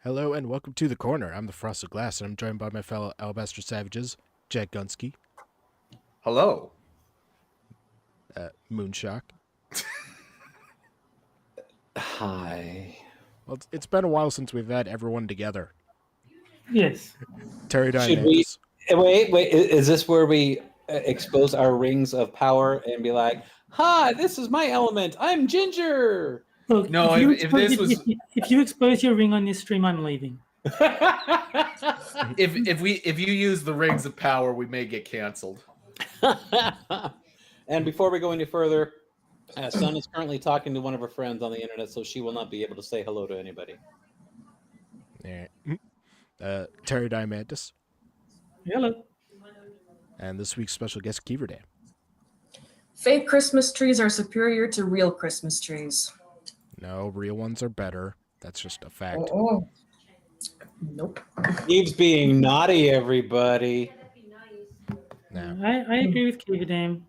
Hello and welcome to The Corner. I'm the Frosted Glass, and I'm joined by my fellow Alabaster Savages, Jack Gunsky, Hello. Moonshock, Hi. Well, it's been a while since we've had everyone together. Yes. Terry Should we Diamandis. wait? Is this where we expose our rings of power and be like, "Hi, this is my element. I'm Ginger." Look, No, if you expose your ring on this stream, I'm leaving. if you use the rings of power, we may get canceled. And before we go any further, Sun is currently talking to one of her friends on the internet, so she will not be able to say hello to anybody. Yeah. Terry Diamandis. Hello. And this week's special guest, Kyiverdam. Fake Christmas trees are superior to real Christmas trees. No, real ones are better. That's just a fact. Oh. Nope. Eve's being naughty, everybody. No. I agree with Kyiverdam.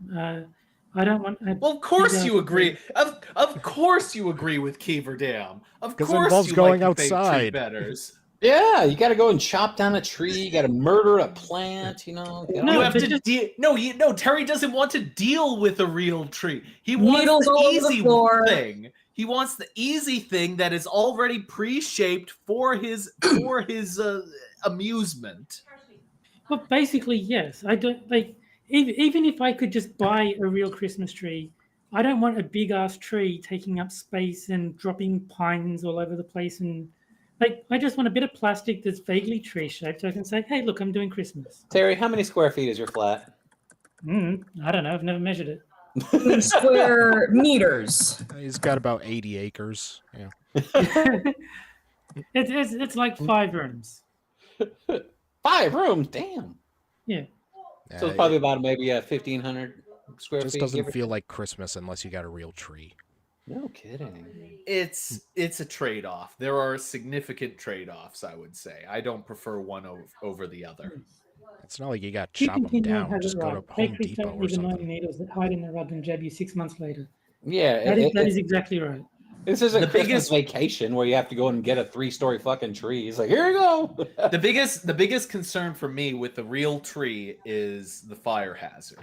I don't want. Well, of course you agree. Of course you agree with Kyiverdam. Of 'Cause it course involves you going like the fake outside. tree betters. Yeah, you got to go and chop down a tree. You got to murder a plant. You know. No, You have but to just- no. Terry doesn't want to deal with a real tree. He wants Needles the all over the easy floor. thing. He wants the easy thing that is already pre-shaped for his amusement. But basically, yes. I don't like. Even if I could just buy a real Christmas tree, I don't want a big ass tree taking up space and dropping pines all over the place. And like, I just want a bit of plastic that's vaguely tree shaped, so I can say, "Hey, look, I'm doing Christmas." Terry, how many square feet is your flat? I don't know. I've never measured it. Square meters. He's got about 80 acres. Yeah. It's like 5 rooms. 5 rooms, damn. Yeah. So it's probably about maybe 1,500 square It just feet. doesn't give or feel take. like Christmas unless you got a real tree. No kidding. It's a trade-off. There are significant trade-offs, I would say. I don't prefer one over the other. It's not like you got to chop them down. Just go to Home Depot or something. needles that hide in the rug and jab you 6 months later. Yeah, That is exactly right. This is a The Christmas biggest- vacation where you have to go and get a 3-story fucking tree. It's like, here you go. The biggest concern for me with the real tree is the fire hazard.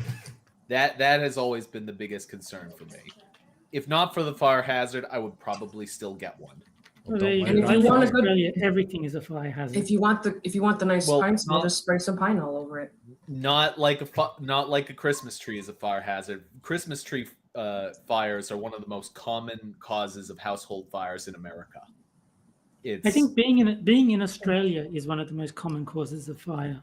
That has always been the biggest concern for me. If not for the fire hazard, I would probably still get one. Well, There don't you light go. it if on you want a fire. good- Australia, everything is a fire hazard. If you want the nice Well, pine smell, not- just spray some pine all over it. Not like a Christmas tree is a fire hazard. Christmas tree fires are one of the most common causes of household fires in America. I think being in Australia is one of the most common causes of fire.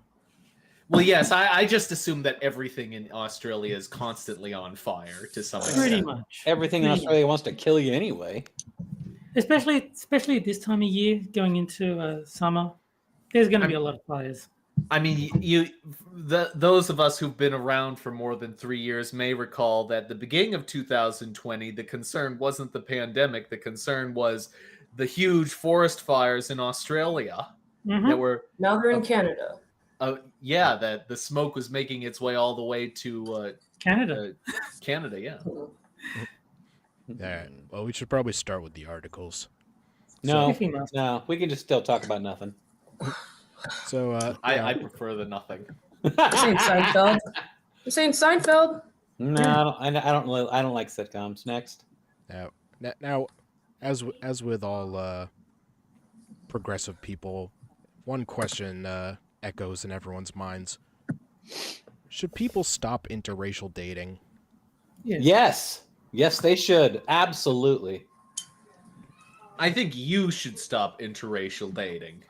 Well, yes, I just assume that everything in Australia is constantly on fire to some extent. Pretty much. Everything in Australia wants to kill you anyway. Especially at this time of year, going into summer, there's going to be a lot of fires. I mean, those of us who've been around for more than 3 years may recall that the beginning of 2020, the concern wasn't the pandemic. The concern was the huge forest fires in Australia that were, Now they're in Canada. that the smoke was making its way all the way to Canada. Canada, yeah. Yeah. Well, we should probably start with the articles. No, If we must. no, we can just still talk about nothing. So, I prefer the nothing. This ain't Seinfeld. This ain't Seinfeld. No, I don't like sitcoms. Next. now, as with all progressive people, one question echoes in everyone's minds: should people stop interracial dating? Yes. Yes, they should. Absolutely. I think you should stop interracial dating.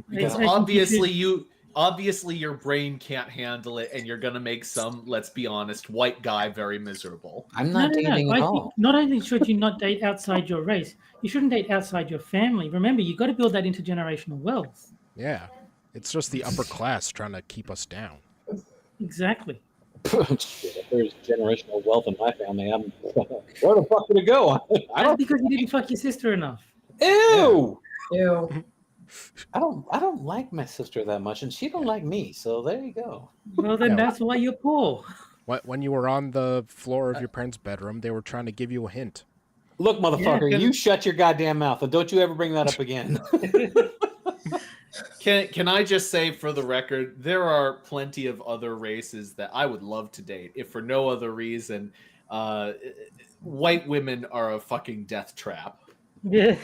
Because I think obviously your brain can't handle it, and you're gonna make some, let's be honest, white guy very miserable. I'm not dating I at think all. not only should you not date outside your race, you shouldn't date outside your family. Remember, you got to build that intergenerational wealth. Yeah, it's just the upper class trying to keep us down. Exactly. Shit, if there's generational wealth in my family, where the fuck did it go? I That's don't. because you didn't fuck your sister enough. Ew. Ew. I don't like my sister that much, and she don't like me. So there you go. Well, then Yeah. that's why you're poor. When you were on the floor of your parents' bedroom, they were trying to give you a hint. Look, motherfucker, Yeah, you shut your goddamn mouth, and don't you ever bring that up again. Can I just say for the record, there are plenty of other races that I would love to date, if for no other reason. White women are a fucking death trap. Yeah.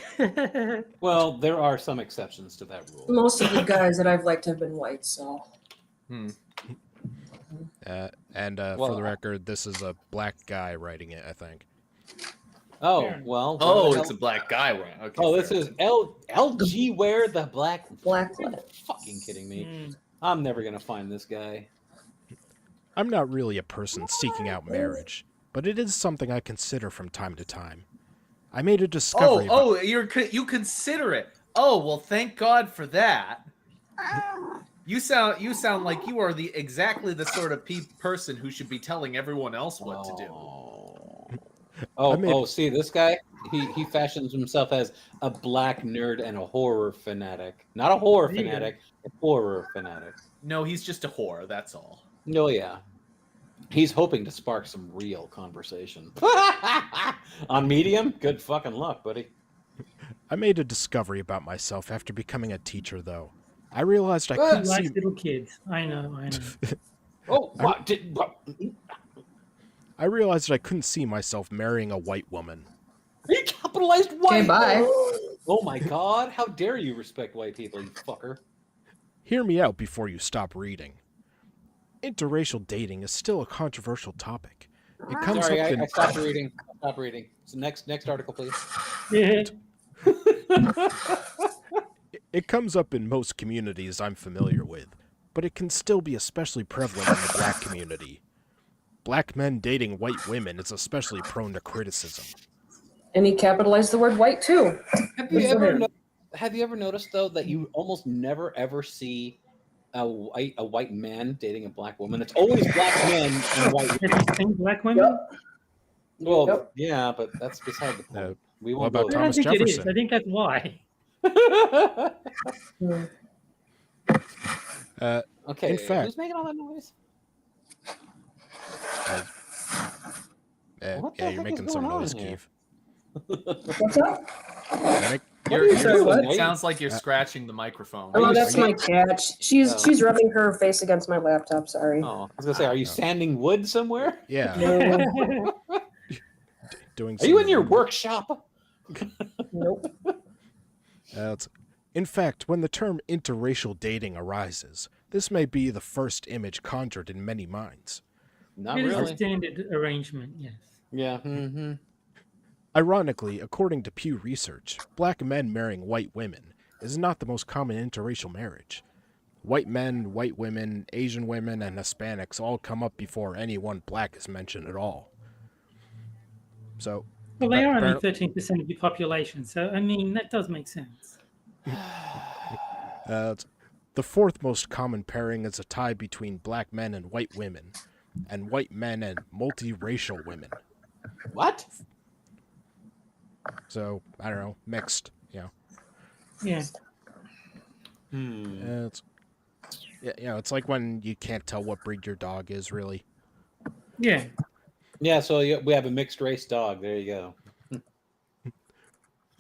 Well, there are some exceptions to that rule. Most of the guys that I've liked have been white, so. Hmm. And for Well, the record, this is a black guy writing it, I think. Oh, Fair. well. Oh, where the it's a hell- black guy, right? Okay. Oh, this fair. is LG Wear the Black. Black Are you fucking kidding me? Mm. I'm never going to find this guy. I'm not really a person seeking out marriage, but it is something I consider from time to time. I made a discovery. You consider it. Oh, well, thank God for that. You sound like you are exactly the sort of person who should be telling everyone else what to do. See, this guy, he fashions himself as a black nerd and a horror fanatic. Not a horror There you go. fanatic, a horror fanatic. No, he's just a whore. That's all. No, yeah. He's hoping to spark some real conversation. On Medium? Good fucking luck, buddy. I made a discovery about myself after becoming a teacher, though. I realized I He couldn't likes see. little kids. I know. Oh, I realized I couldn't see myself marrying a white woman. he capitalized white. Okay, bye. Oh my god, how dare you respect white people, you fucker. Hear me out before you stop reading. Interracial dating is still a controversial topic. It comes Sorry, up in I stopped reading. Stop reading. So next article, please. Yeah. It comes up in most communities I'm familiar with, but it can still be especially prevalent in the black community. Black men dating white women is especially prone to criticism. And he capitalized the word white too. Have Good you for ever him. have you ever noticed though that you almost never ever see a white man dating a black woman? It's always black men and white women. Have you seen black women? Well, Yep. yeah, but that's beside the point. We won't what about go I don't Thomas think it is. Jefferson? I think that's why. there. Okay, In fact- who's making all that noise? What the Yeah, you're heck making is some going on noise, here? Keith. What's up? Sorry, what? It sounds like you're scratching the microphone. Oh, you that's my cat. She's rubbing her face against my laptop. Sorry. Oh, I was gonna say, are you sanding wood somewhere? Yeah, No, doing. Are you some- in your workshop? nope. In fact, when the term interracial dating arises, this may be the first image conjured in many minds. Not It is a really. standard arrangement, yes. Yeah. Mm-hmm. Ironically, according to Pew Research, black men marrying white women is not the most common interracial marriage. White men, white women, Asian women, and Hispanics all come up before anyone black is mentioned at all. So, Well, they are only Apparently- 13% of the population, so I mean that does make sense. the fourth most common pairing is a tie between black men and white women, and white men and multiracial women. What? So, I don't know, mixed, Yeah. It's, it's like when you can't tell what breed your dog is, really. Yeah. Yeah. So we have a mixed race dog. There you go.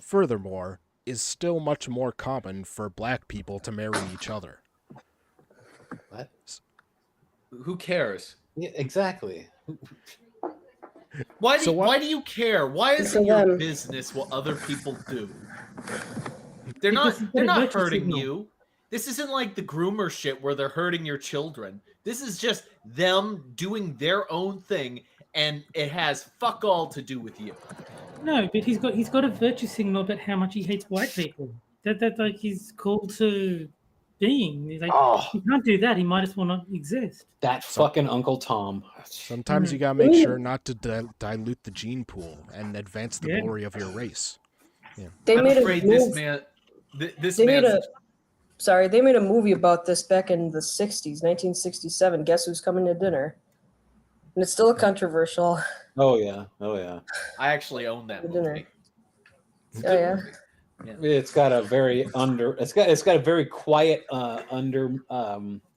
Furthermore, is still much more common for black people to marry each other. What? Who cares? Yeah, exactly. Why So what- why do you care? Why is For it your them. business what other people do? They're Because not it's a virtue hurting signal. you. This isn't like the groomer shit where they're hurting your children. This is just them doing their own thing, and it has fuck all to do with you. No, but he's got a virtue signal about how much he hates white people. That like he's called to being. He's like, Oh, he can't do that. He might as well not exist. that fucking Uncle Tom. Sometimes you gotta make sure not to dilute the gene pool and advance the Yeah. glory of your race. They I'm made afraid a this move. man this They made man's they made a movie about this back in the 60s, 1967. Guess who's coming to dinner? And it's still controversial. Oh yeah. Oh yeah. I actually own that For dinner. movie. It's a Oh, good yeah. movie. It's got a very it's got a very quiet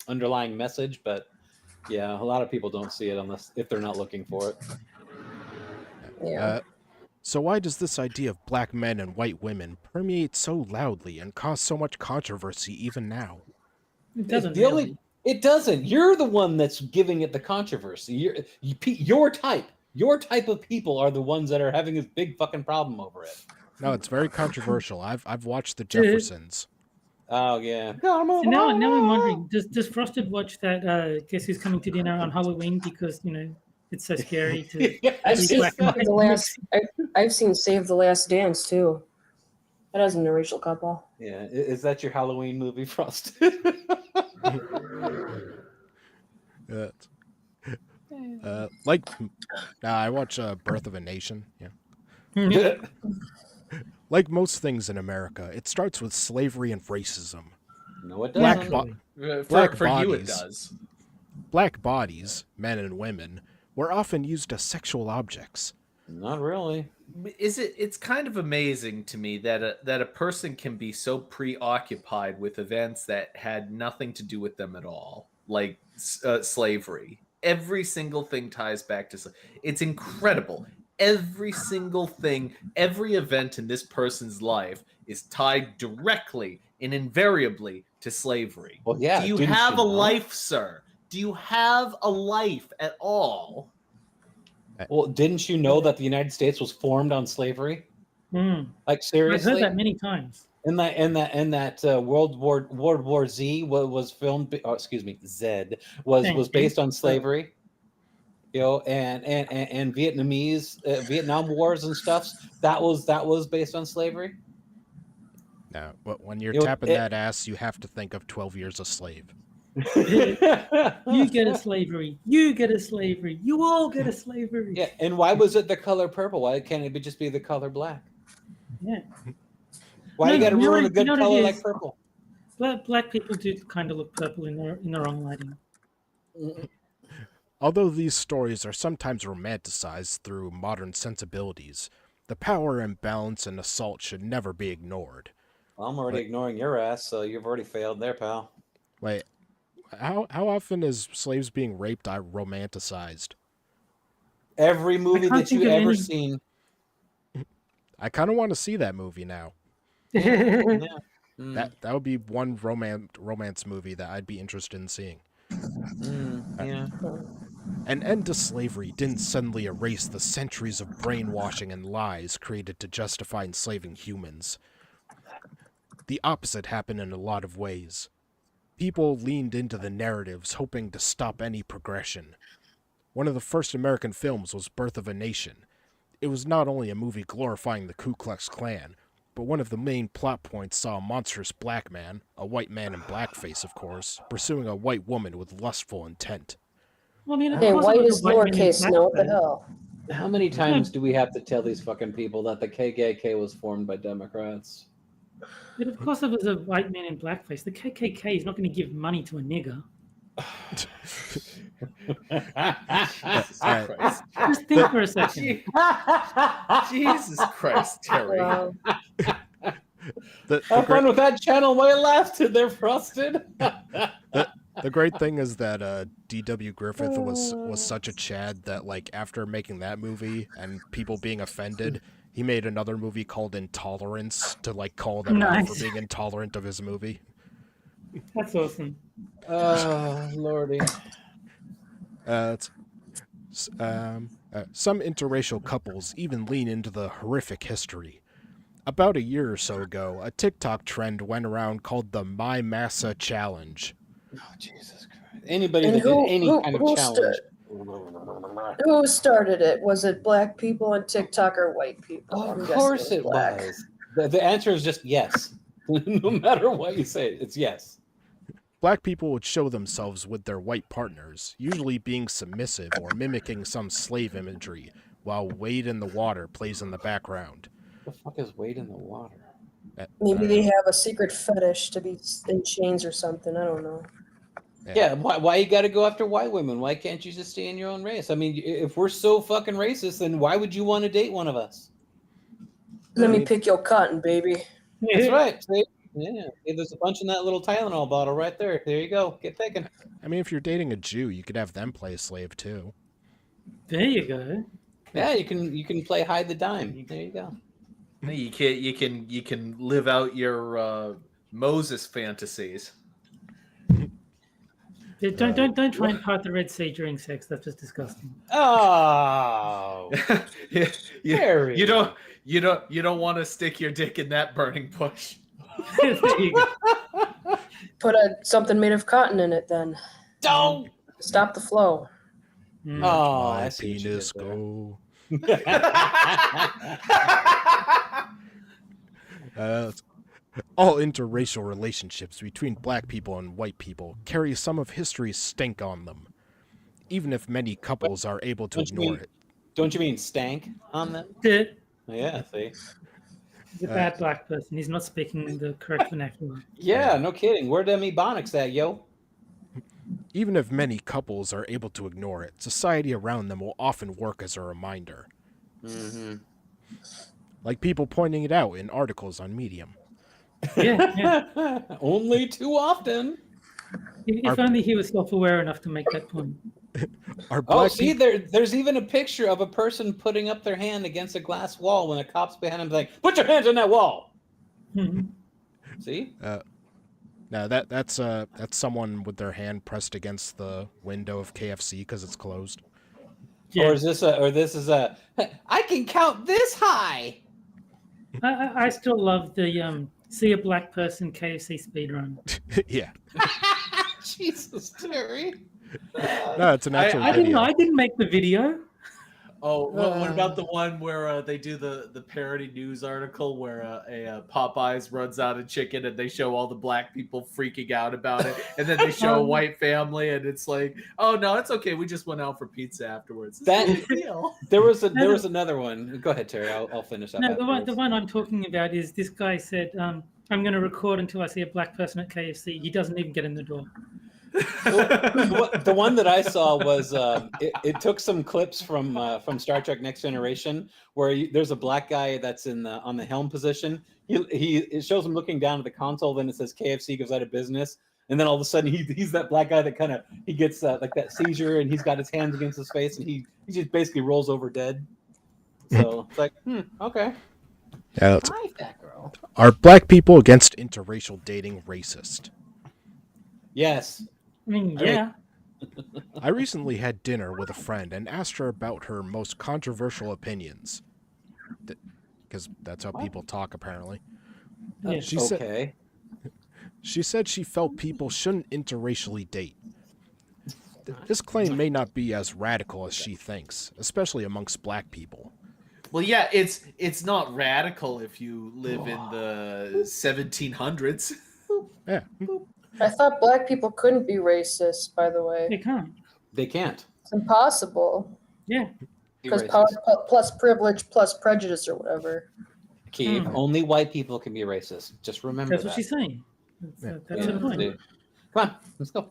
underlying message, but yeah, a lot of people don't see it unless if they're not looking for it. Yeah. So why does this idea of black men and white women permeate so loudly and cause so much controversy even now? It doesn't The only- really. It doesn't. You're the one that's giving it the controversy. Your type of people are the ones that are having this big fucking problem over it. No, it's very controversial. I've watched The Jeffersons. Oh yeah. So now I'm wondering, does Frosted watch that Guess Who's Coming to Dinner on Halloween because it's so scary to I've see seen black and white the mix? last. I've seen Save the Last Dance too. That has an interracial couple. Yeah. Is that your Halloween movie, Frosted? Like, I watch Birth of a Nation. Yeah. Like most things in America, it starts with slavery and racism. No, it Black, doesn't. black For you, it bodies. does. Black bodies, men and women, were often used as sexual objects. Not really. It's kind of amazing to me that a person can be so preoccupied with events that had nothing to do with them at all, like slavery. Every single thing ties back to it's incredible. Every single thing, every event in this person's life is tied directly and invariably to slavery. Well, yeah. Do you didn't have a know? life, sir? Do you have a life at all? Well, didn't you know that the United States was formed on slavery? Like I've seriously? heard that many times. In that World War Z was filmed. Oh, excuse me, Z was based on slavery. You know, and Vietnam Wars and stuff. That was based on slavery. Now, when you're You know, tapping that ass, you have to think of 12 Years a Slave. You get a slavery. You get a slavery. You all get a slavery. Yeah, and why was it the color purple? Why can't it just be the color black? Yeah. Why you got to ruin a good what it color is? like purple? Black people do kind of look purple in the wrong lighting. Although these stories are sometimes romanticized through modern sensibilities, the power imbalance and assault should never be ignored. Well, I'm already ignoring your ass, so you've already failed there, pal. Wait, how often is slaves being raped romanticized? Every movie can't that you think of ever any. seen. I kind of want to see that movie now. Yeah. That would be one romance movie that I'd be interested in seeing. Yeah. An end to slavery didn't suddenly erase the centuries of brainwashing and lies created to justify enslaving humans. The opposite happened in a lot of ways. People leaned into the narratives hoping to stop any progression. One of the first American films was Birth of a Nation. It was not only a movie glorifying the Ku Klux Klan, but one of the main plot points saw a monstrous black man, a white man in blackface of course, pursuing a white woman with lustful intent. Well, I mean, Hey, of course it white was is a white man in lowercase now. What the blackface. hell? How many times do we have to tell these fucking people that the KKK was formed by Democrats? But of course it was a white man in blackface. The KKK is not going to give money to a nigger. Jesus Christ. Just think for a second. Jesus Christ, Terry. Wow. Have fun with that channel while you lasted there, Frosted. The great thing is that D.W. Griffith was such a Chad that, like, after making that movie and people being offended, he made another movie called Intolerance to, like, call them out for Nice. being intolerant of his movie. That's awesome. Oh, Lordy. Some interracial couples even lean into the horrific history. About a year or so ago, a TikTok trend went around called the My Massa Challenge. Oh, Jesus Christ. Anybody And that who- did any who- kind of who challenge. Who started it? Was it black people on TikTok or white people? I'm Of guessing course it black. was. The answer is just yes. No matter what you say, it's yes. Black people would show themselves with their white partners, usually being submissive or mimicking some slave imagery, while Wade in the Water plays in the background. What the fuck is Wade in the water? Maybe they have a secret fetish to be in chains or something. I don't know. Yeah, why you got to go after white women? Why can't you just stay in your own race? I mean, if we're so fucking racist, then why would you want to date one of us? Let me pick your cotton, baby. That's right. See? Yeah, hey, there's a bunch in that little Tylenol bottle right there. There you go. Get picking. I mean, if you're dating a Jew, you could have them play a slave too. There you go. Yeah, you can play hide the dime. There you go. You can live out your Moses fantasies. Yeah, don't try and part the Red Sea during sex. That's just disgusting. Oh, you, Harry. you don't want to stick your dick in that burning bush. There you go. Put something made of cotton in it then. Don't. Stop the flow. Mm. Oh, My I see what you penis did there. go. All interracial relationships between black people and white people carry some of history's stink on them, even if many couples are able to Don't you ignore mean- it. Don't you mean stank on them? He's Yeah, see. a bad black person. He's not speaking the correct vernacular. Yeah, no kidding. Where them ebonics at, yo? Even if many couples are able to ignore it, society around them will often work as a reminder, Mm-hmm. like people pointing it out in articles on Medium. Yeah. Only too often. If only he was self-aware enough to make that point. Are Oh, black see, peop- there's even a picture of a person putting up their hand against a glass wall when a cop's behind him like, put your hands on that wall. Mhm. See? No, that's someone with their hand pressed against the window of KFC because it's closed. Yeah. Or is this a I can count this high. I still love the see a black person KFC speedrun. Yeah, Jesus, Terry. no, it's an actual video. I didn't make the video. Oh, what about the one where they do the parody news article where a Popeyes runs out of chicken and they show all the black people freaking out about it, and then they show a white family and it's like, oh no, it's okay, we just went out for pizza afterwards. It's That- no big deal. There was another one. Go ahead, Terry. I'll finish up. No, afterwards. the one I'm talking about is this guy said, I'm going to record until I see a black person at KFC. He doesn't even get in the door. The one that I saw was it took some clips from Star Trek Next Generation where there's a black guy that's on the helm position. It shows him looking down at the console. Then it says KFC goes out of business, and then all of a sudden he's that black guy that he gets like that seizure, and he's got his hands against his face, and he just basically rolls over dead. So it's like, okay. Yeah, Hi, fat girl. are black people against interracial dating racist? Yes. I mean, I mean- yeah. I recently had dinner with a friend and asked her about her most controversial opinions. Because that's how people talk, apparently. Yeah. Okay. She said she felt people shouldn't interracially date. This claim may not be as radical as she thinks, especially amongst black people. Well, yeah, it's not radical if you live in the 1700s. Yeah. I thought black people couldn't be racist, by the way. They can't. They can't. It's impossible. Yeah. Because Be power racist. plus privilege plus prejudice or whatever. Keith, only white people can be racist. Just remember That's that. what she's saying. That's Yeah, the point. see. Come on, let's go.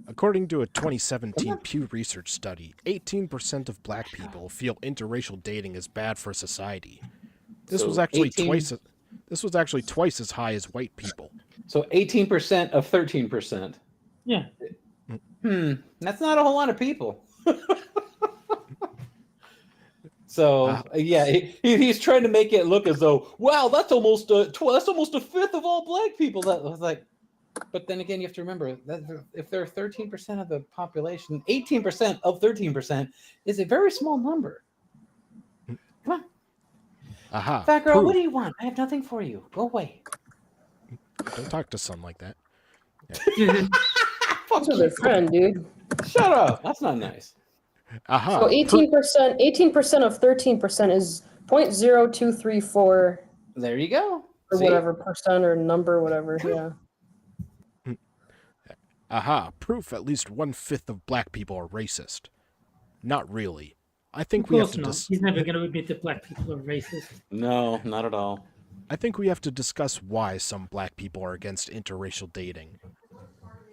According to a 2017 Pew Research study, 18% of black people feel interracial dating is bad for society. This So was actually 18 twice as high as white people. So 18% of 13%. Yeah. That's not a whole lot of people. So yeah, he's trying to make it look as though, wow, that's almost a fifth of all black people. That was like, but then again, you have to remember that if they're 13% of the population, 18% of 13% is a very small number. Come on, Aha. fat girl, proof. what do you want? I have nothing for you. Go away. Don't talk to son like that. Fuck To their friend, dude. Shut up. That's not nice. Aha. So 18% of 13% is 0.0234 There you go. or See? whatever percent or number, whatever. Yeah. Aha. Proof at least 1/5 of black people are racist. Not really. I think Of we have course to not. He's never going to admit that black people are racist. No, not at all. I think we have to discuss why some black people are against interracial dating.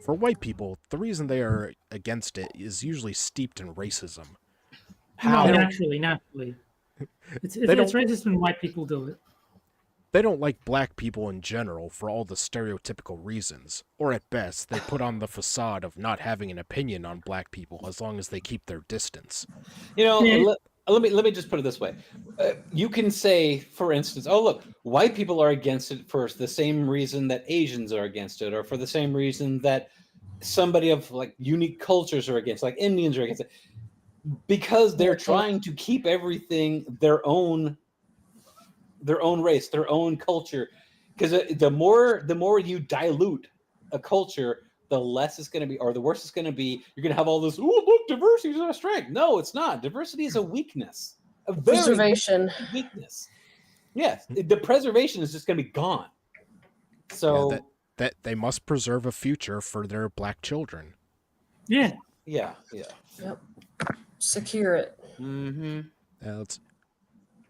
For white people, the reason they are against it is usually steeped in racism. How? No, naturally. It's racist when white people do it. They don't like black people in general for all the stereotypical reasons, or at best, they put on the facade of not having an opinion on black people as long as they keep their distance. You know, Yeah. let me just put it this way. You can say, for instance, oh look, white people are against it for the same reason that Asians are against it, or for the same reason that somebody of like unique cultures are against, like Indians are against it, because they're trying to keep everything their own race, their own culture. Because the more you dilute a culture, the less it's going to be, or the worse it's going to be. You're going to have all this, oh, look, diversity is a strength. No, it's not. Diversity is a weakness. A very Preservation. weakness. Yes, the preservation is just going to be gone. So that they must preserve a future for their black children. Yeah. yeah. Yep. Secure it. Mm-hmm.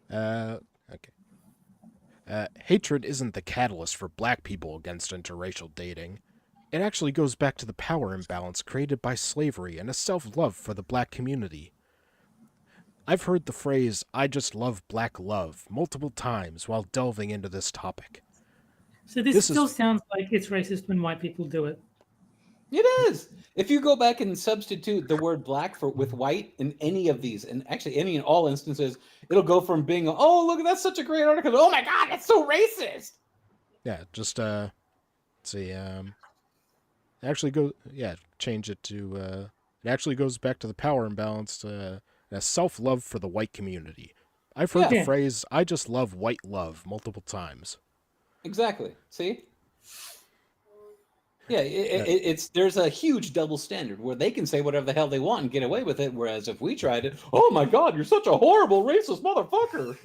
Okay. Hatred isn't the catalyst for black people against interracial dating. It actually goes back to the power imbalance created by slavery and a self-love for the black community. I've heard the phrase, "I just love black love," multiple times while delving into this topic. So this still sounds like it's racist when white people do it. It is. If you go back and substitute the word black with white in any of these, and actually any in all instances, it'll go from being, oh, look, that's such a great article. Oh my God, that's so racist. Yeah, just let's see. Change it to. It actually goes back to the power imbalance. A self-love for the white community. I've heard the phrase, "I just love white love," multiple times. Exactly. See? Yeah, there's a huge double standard where they can say whatever the hell they want and get away with it, whereas if we tried it, oh my God, you're such a horrible racist motherfucker.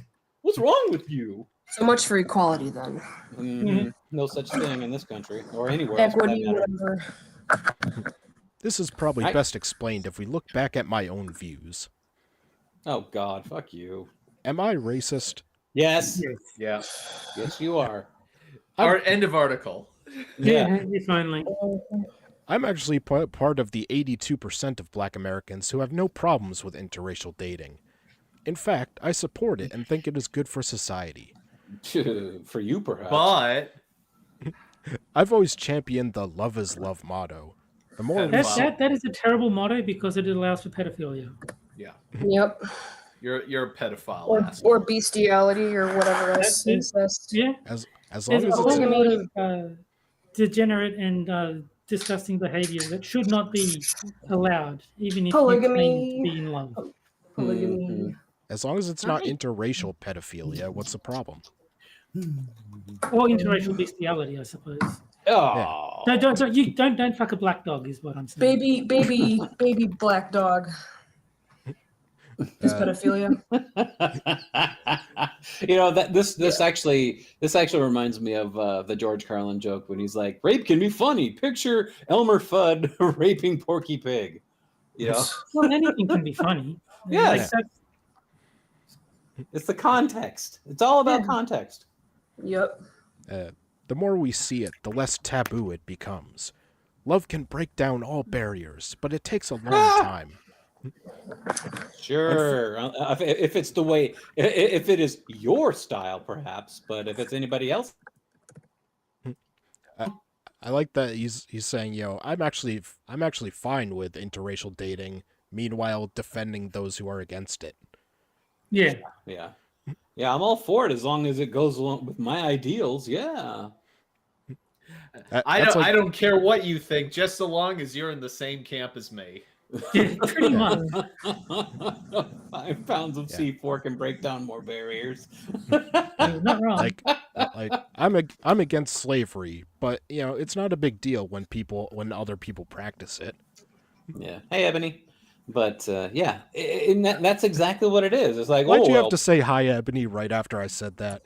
What's wrong with you? So much for equality, then. Mm-hmm. No such thing in this country or anywhere else. Equity, whatever. This is probably best explained if we look back at my own views. Oh God, fuck you. Am I racist? Yes. Yeah. Yes, you are. Our end of article. Yeah, finally. I'm actually part of the 82% of black Americans who have no problems with interracial dating. In fact, I support it and think it is good for society. For you, perhaps. But I've always championed the love is love motto. The more that is a terrible motto because it allows for pedophilia. yeah, Yep. you're a pedophile. Or bestiality or whatever else. Incest. Yeah. as There's long a as whole it's lot of degenerate and disgusting behaviors that should not be allowed, even if Polygamy. you claim to be in love. Polygamy. as long as it's not interracial pedophilia, what's the problem? Or interracial bestiality, I suppose. Oh. Don't fuck a black dog is what I'm saying. Baby black dog. Is pedophilia. This actually reminds me of the George Carlin joke when he's like, rape can be funny. Picture Elmer Fudd raping Porky Pig. You know? Well, anything can be funny. Yeah. Like It's the context. It's all about context. Yep. The more we see it, the less taboo it becomes. Love can break down all barriers, but it takes a long time. Sure. If it's the way, if it is your style, perhaps, but if it's anybody else. I like that he's saying, I'm actually fine with interracial dating, meanwhile defending those who are against it. Yeah. Yeah, I'm all for it as long as it goes along with my ideals. Yeah. I don't care what you think, just so long as you're in the same camp as me. Yeah, pretty much. 5 pounds of C4 can break down more barriers. You're not wrong. Like I'm against slavery, but it's not a big deal when other people practice it. Yeah. Hey, Ebony. But yeah, and that's exactly what it is. It's like, why'd you have to say hi, Ebony, right after I said that?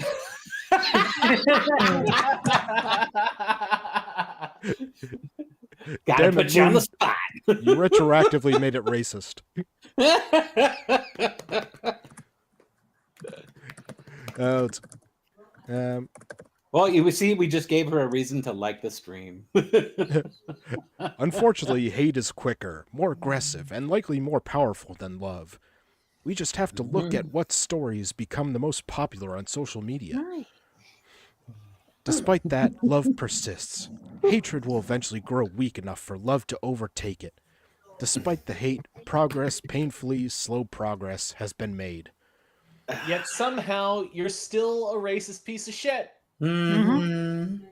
Gotta put you on the spot. You retroactively made it racist. Well, you see, we just gave her a reason to like the stream. Unfortunately, hate is quicker, more aggressive, and likely more powerful than love. We just have to look at what stories become the most popular on social media. Despite that, love persists. Hatred will eventually grow weak enough for love to overtake it. Despite the hate, painfully slow progress, has been made. Yet somehow you're still a racist piece of shit. Mm-hmm.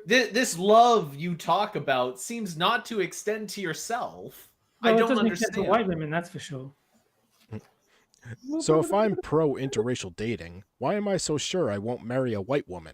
this love you talk about seems not to extend to yourself. Well, I it don't doesn't extend understand. to white women, that's for sure. So if I'm pro interracial dating, why am I so sure I won't marry a white woman?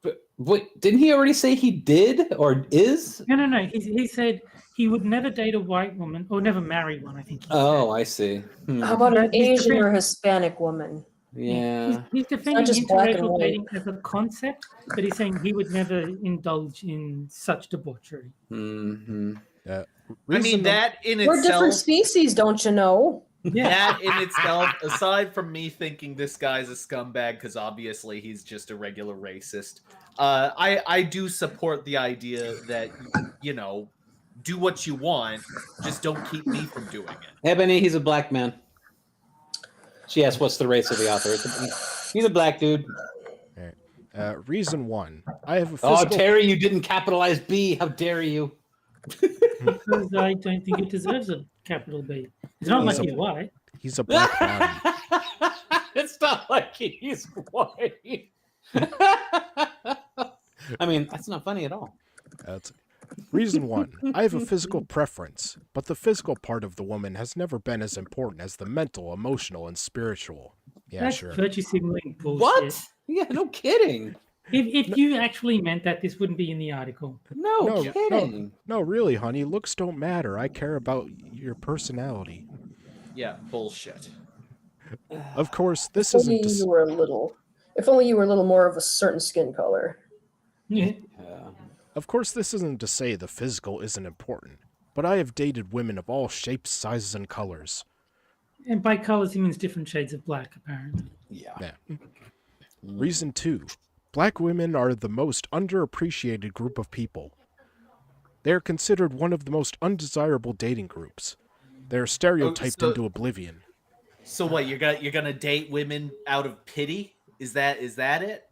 But what didn't he already say he did or is? No. He said he would never date a white woman or never marry one, I think he Oh, said. I see. How about an But he's Asian or defend- Hispanic woman? Yeah. He's defending just black and interracial white. dating as a concept, but he's saying he would never indulge in such debauchery. Mm-hmm. Uh, I reason mean, that in We're different itself, species, don't you know? Yeah. that in itself, aside from me thinking this guy's a scumbag because obviously he's just a regular racist, I do support the idea that, you know, do what you want, just don't keep me from doing it. Ebony, he's a black man. She asked, "What's the race of the author?" He's a black dude. reason 1, I have a Oh, physical... Terry, you didn't capitalize B. How dare you? Because I don't think it deserves a capital B. It's not like He's a- he's white. He's a black body. It's not like he's white. I mean, that's not funny at all. That's reason 1, I have a physical preference, but the physical part of the woman has never been as important as the mental, emotional, and spiritual. Yeah, That's sure. virtue signaling bullshit. What? Yeah, no kidding. If you actually meant that, this wouldn't be in the article. No kidding. No, really, honey, looks don't matter. I care about your personality. Yeah, bullshit. Of course, this If only isn't... you were a little. If only you were a little more of a certain skin color. Yeah. Of course, this isn't to say the physical isn't important, but I have dated women of all shapes, sizes, and colors. And by colors, he means different shades of black, apparently. Yeah. Reason 2, black women are the most underappreciated group of people. They are considered one of the most undesirable dating groups. They are stereotyped so- into oblivion. So what? You're gonna date women out of pity? Is that it?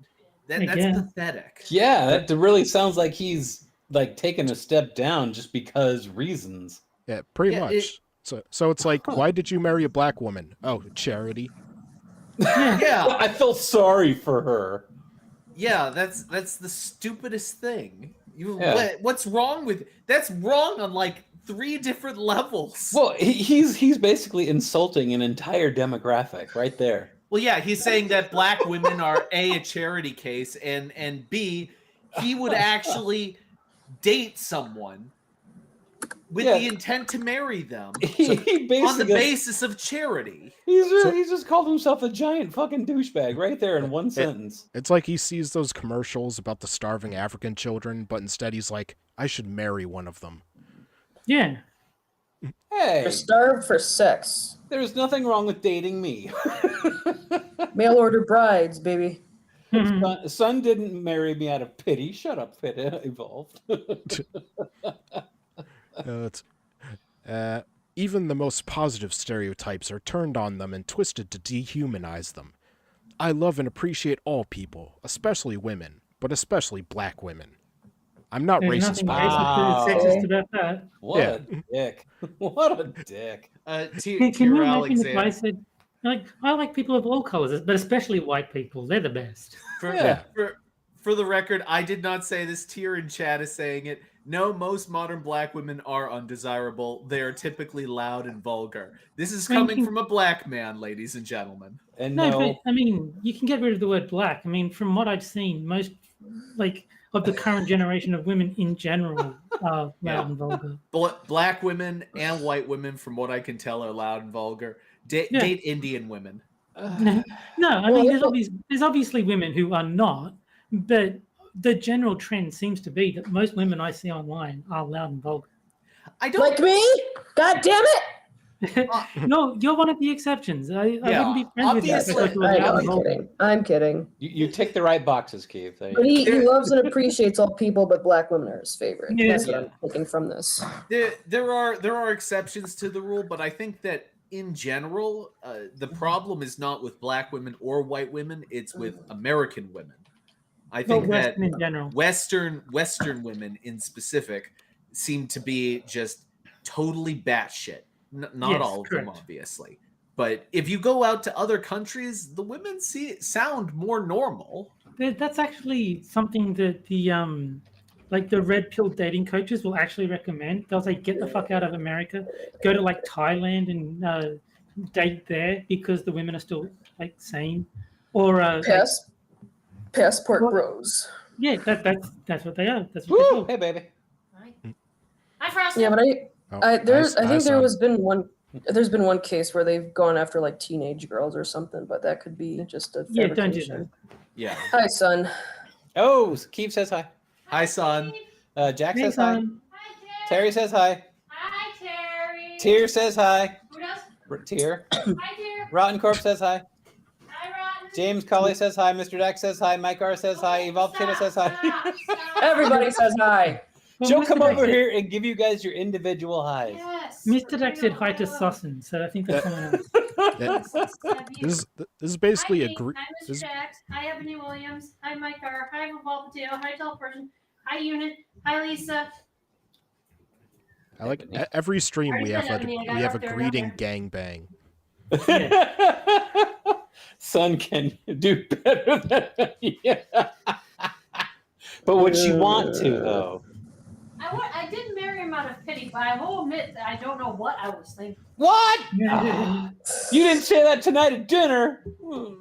That's guess. pathetic. Yeah, that really sounds like he's like taking a step down just because reasons. Yeah, pretty Yeah, much. So it's like, why did you marry a black woman? Oh, charity. Yeah, I feel sorry for her. yeah. That's the stupidest thing. Yeah. What's wrong with that's wrong on like 3 different levels. Well, he's basically insulting an entire demographic right there. Well, yeah, he's saying that black women are a charity case, and B, he would actually date someone with the intent to marry them He basically on the basis of charity. he's just called himself a giant fucking douchebag right there in one sentence. It's like he sees those commercials about the starving African children, but instead he's like, I should marry one of them. Yeah. Hey, They're starved for sex. there's nothing wrong with dating me. Mail order brides, baby. Son didn't marry me out of pity. Shut up, Fit Evolved. Even the most positive stereotypes are turned on them and twisted to dehumanize them. I love and appreciate all people, especially women, but especially black women. I'm not There's racist nothing by Wow. racist about that. What a dick. What a dick. Can you imagine if I said, like, I like people of all colors, but especially white people. They're the best. For the record, I did not say this. Tier in chat is saying it. No, most modern black women are undesirable. They are typically loud and vulgar. This is coming from a black man, ladies and gentlemen. And No, but I mean, you can get rid of the word black. I mean, from what I've seen, most like of the current generation of women in general are loud and vulgar. Black women and white women, from what I can tell, are loud and vulgar. Date Indian women. No, I mean, there's obviously women who are not, but the general trend seems to be that most women I see online are loud and vulgar. I don't Like me? God damn it! No, you're one of the exceptions. I wouldn't be friends with you if I thought you were I know, loud and I'm vulgar. kidding. I'm kidding. you tick the right boxes, Keith. But he loves and appreciates all people, but black women are his favorite. Yeah. That's what I'm taking from this. There are exceptions to the rule, but I think that in general, the problem is not with black women or white women; it's with American women. I think that Western in general. Western women in specific seem to be just totally batshit. Not Yes, all of them, correct. obviously, but if you go out to other countries, the women sound more normal. That's actually something that the like the red pill dating coaches will actually recommend. They'll say, get the fuck out of America, go to like Thailand and date there because the women are still like sane, or Passport Well- bros. yeah, that's what they are. That's what they're Woo! called. Hey, baby. Hi, Frosty. Yeah, but Oh, I think son. there's been one case where they've gone after like teenage girls or something, but that could be just a Yeah, don't do fabrication. Yeah. Hi, son. Oh, Keith says hi. Hi, son. Jack Hey, says hi. son. Hi, Terry says hi. Hi, Terry. Tyr says hi. Who does? Tyr. Hi, dear. Rotten Corp says hi. Hi, Rotten. James Colley says hi. Mr. Dax says hi. Mike R says hi. Evolve Potato says hi. Stop. Everybody says hi. Well, She'll Mr. come Dax over said- here and give you guys your individual highs. Yes. Mr. Dax said hi to Sussin, so I think that's someone else. This is basically Hi, a Pete. group. Hi, Mr. Jax. Hi, Ebony Williams. Hi, Mike R. Hi, Evolve Potato. Hi, Tall Person. Hi, Unit. Hi, Lisa. I like every stream we have Ebony, I got we have a up there, greeting up gangbang. Son can do better than yeah. But would she want to though? I did marry him out of pity, but I will admit that I don't know what I was thinking. What? You didn't say that tonight at dinner. No,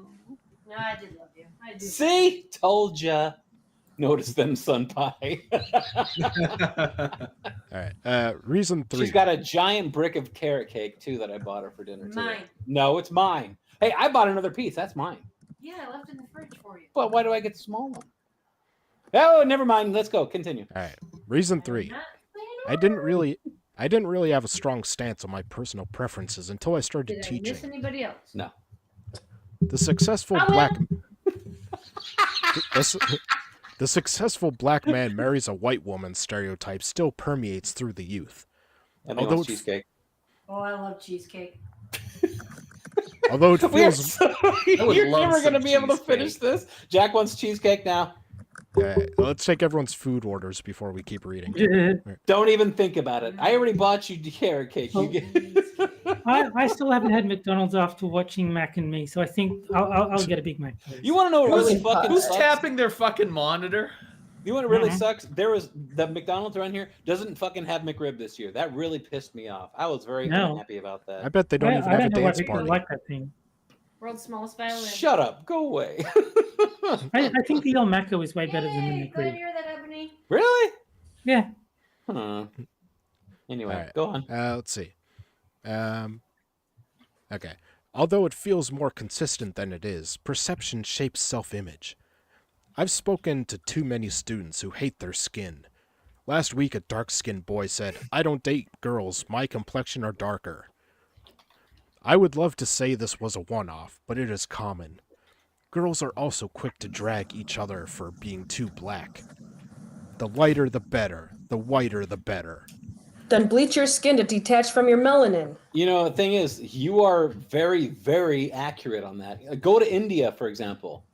I did love you. I did. See? Told ya. Notice them sun pie. All right. Reason 3. She's got a giant brick of carrot cake too that I bought her for dinner today. Mine. No, it's mine. Hey, I bought another piece. That's mine. Yeah, I left it in the fridge for you. But why do I get the small one? Oh, never mind. Let's go. Continue. All right. Reason 3. Not saying I didn't really have a strong stance on my personal preferences until I started Did I teaching. miss anybody else? No. The successful I will. black the successful black man marries a white woman stereotype still permeates through the youth. And Although wants it's- cheesecake. Oh, I love cheesecake. Although it We are feels would You're love never going to some be able to cheesecake. finish this. Jack wants cheesecake now. let's take everyone's food orders before we keep reading. Don't even think about it. I already bought you carrot cake. You get... I still haven't had McDonald's after watching Mac and Me, so I think I'll get a Big Mac. Please. You want to know what really Who's- fucking Who's sucks? tapping their fucking monitor? You want what really Mhm. sucks? There was the McDonald's around here doesn't fucking have McRib this year. That really pissed me off. I was very No. unhappy about that. I bet they don't I even have a don't know why dance people party. like that thing. World's smallest violin. Shut up. Go away. I think the El Maco is way better than Yay, the glad to McRib. hear that, Ebony. Really? Yeah. Anyway, Alright. go on. Let's see. Okay. Although it feels more consistent than it is, perception shapes self-image. I've spoken to too many students who hate their skin. Last week, a dark-skinned boy said, "I don't date girls, my complexion are darker." I would love to say this was a one-off, but it is common. Girls are also quick to drag each other for being too black. The lighter the better, the whiter the better. Then bleach your skin to detach from your melanin. You know, the thing is, you are very, very accurate on that. Go to India, for example.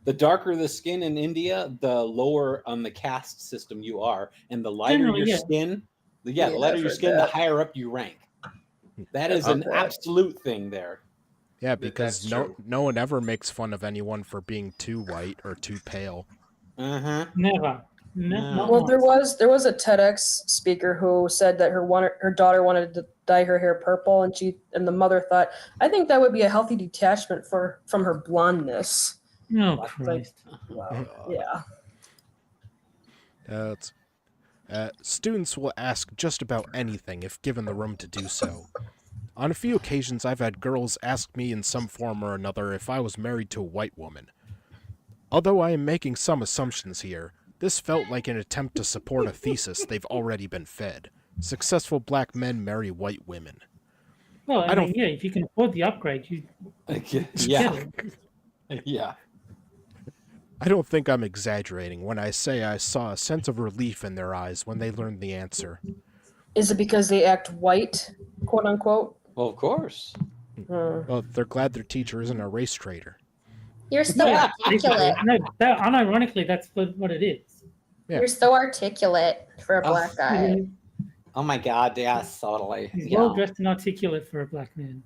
The darker the skin in India, the lower on the caste system you are, and the lighter Generally, your yeah. skin, the Yeah, lighter I've your heard skin, that. the higher up you rank. That is I've an heard that. absolute thing there. Yeah, because that's no true. no one ever makes fun of anyone for being too white or too pale. Uh-huh. Never. No, No. not Well, once. there was a TEDx speaker who said that her daughter wanted to dye her hair purple, and the mother thought, I think that would be a healthy detachment from her blondness. Oh, Like, Christ. Wow. Yeah. Students will ask just about anything if given the room to do so. On a few occasions, I've had girls ask me in some form or another if I was married to a white woman. Although I am making some assumptions here, this felt like an attempt to support a thesis they've already been fed. Successful black men marry white women. Well, I, I don't- mean, yeah, if you can afford the upgrade, you Yeah. Yeah. I don't think I'm exaggerating when I say I saw a sense of relief in their eyes when they learned the answer. Is it because they act white, quote unquote? Well, of course. Well, they're glad their teacher isn't a race traitor. You're so Yeah, articulate. no, unironically, that's what it is. Yeah. You're so articulate for a black guy. Oh my God, yes, totally. He's Yeah. well dressed and articulate for a black man.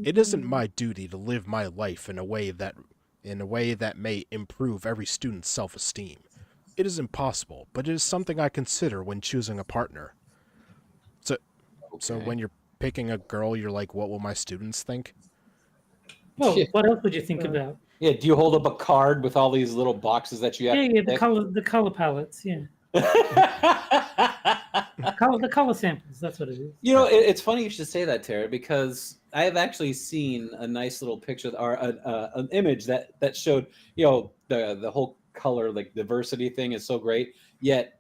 It isn't my duty to live my life in a way that in a way that may improve every student's self-esteem. It is impossible, but it is something I consider when choosing a partner. So Okay. when you're picking a girl, you're like, what will my students think? Well, Yeah. what else would you think about? Yeah, do you hold up a card with all these little boxes that you have Yeah, to yeah, pick? the color palettes. Yeah, the color samples. That's what it is. You know, it's funny you should say that, Tara, because I have actually seen a nice little picture or an image that showed, the whole color like diversity thing is so great. Yet,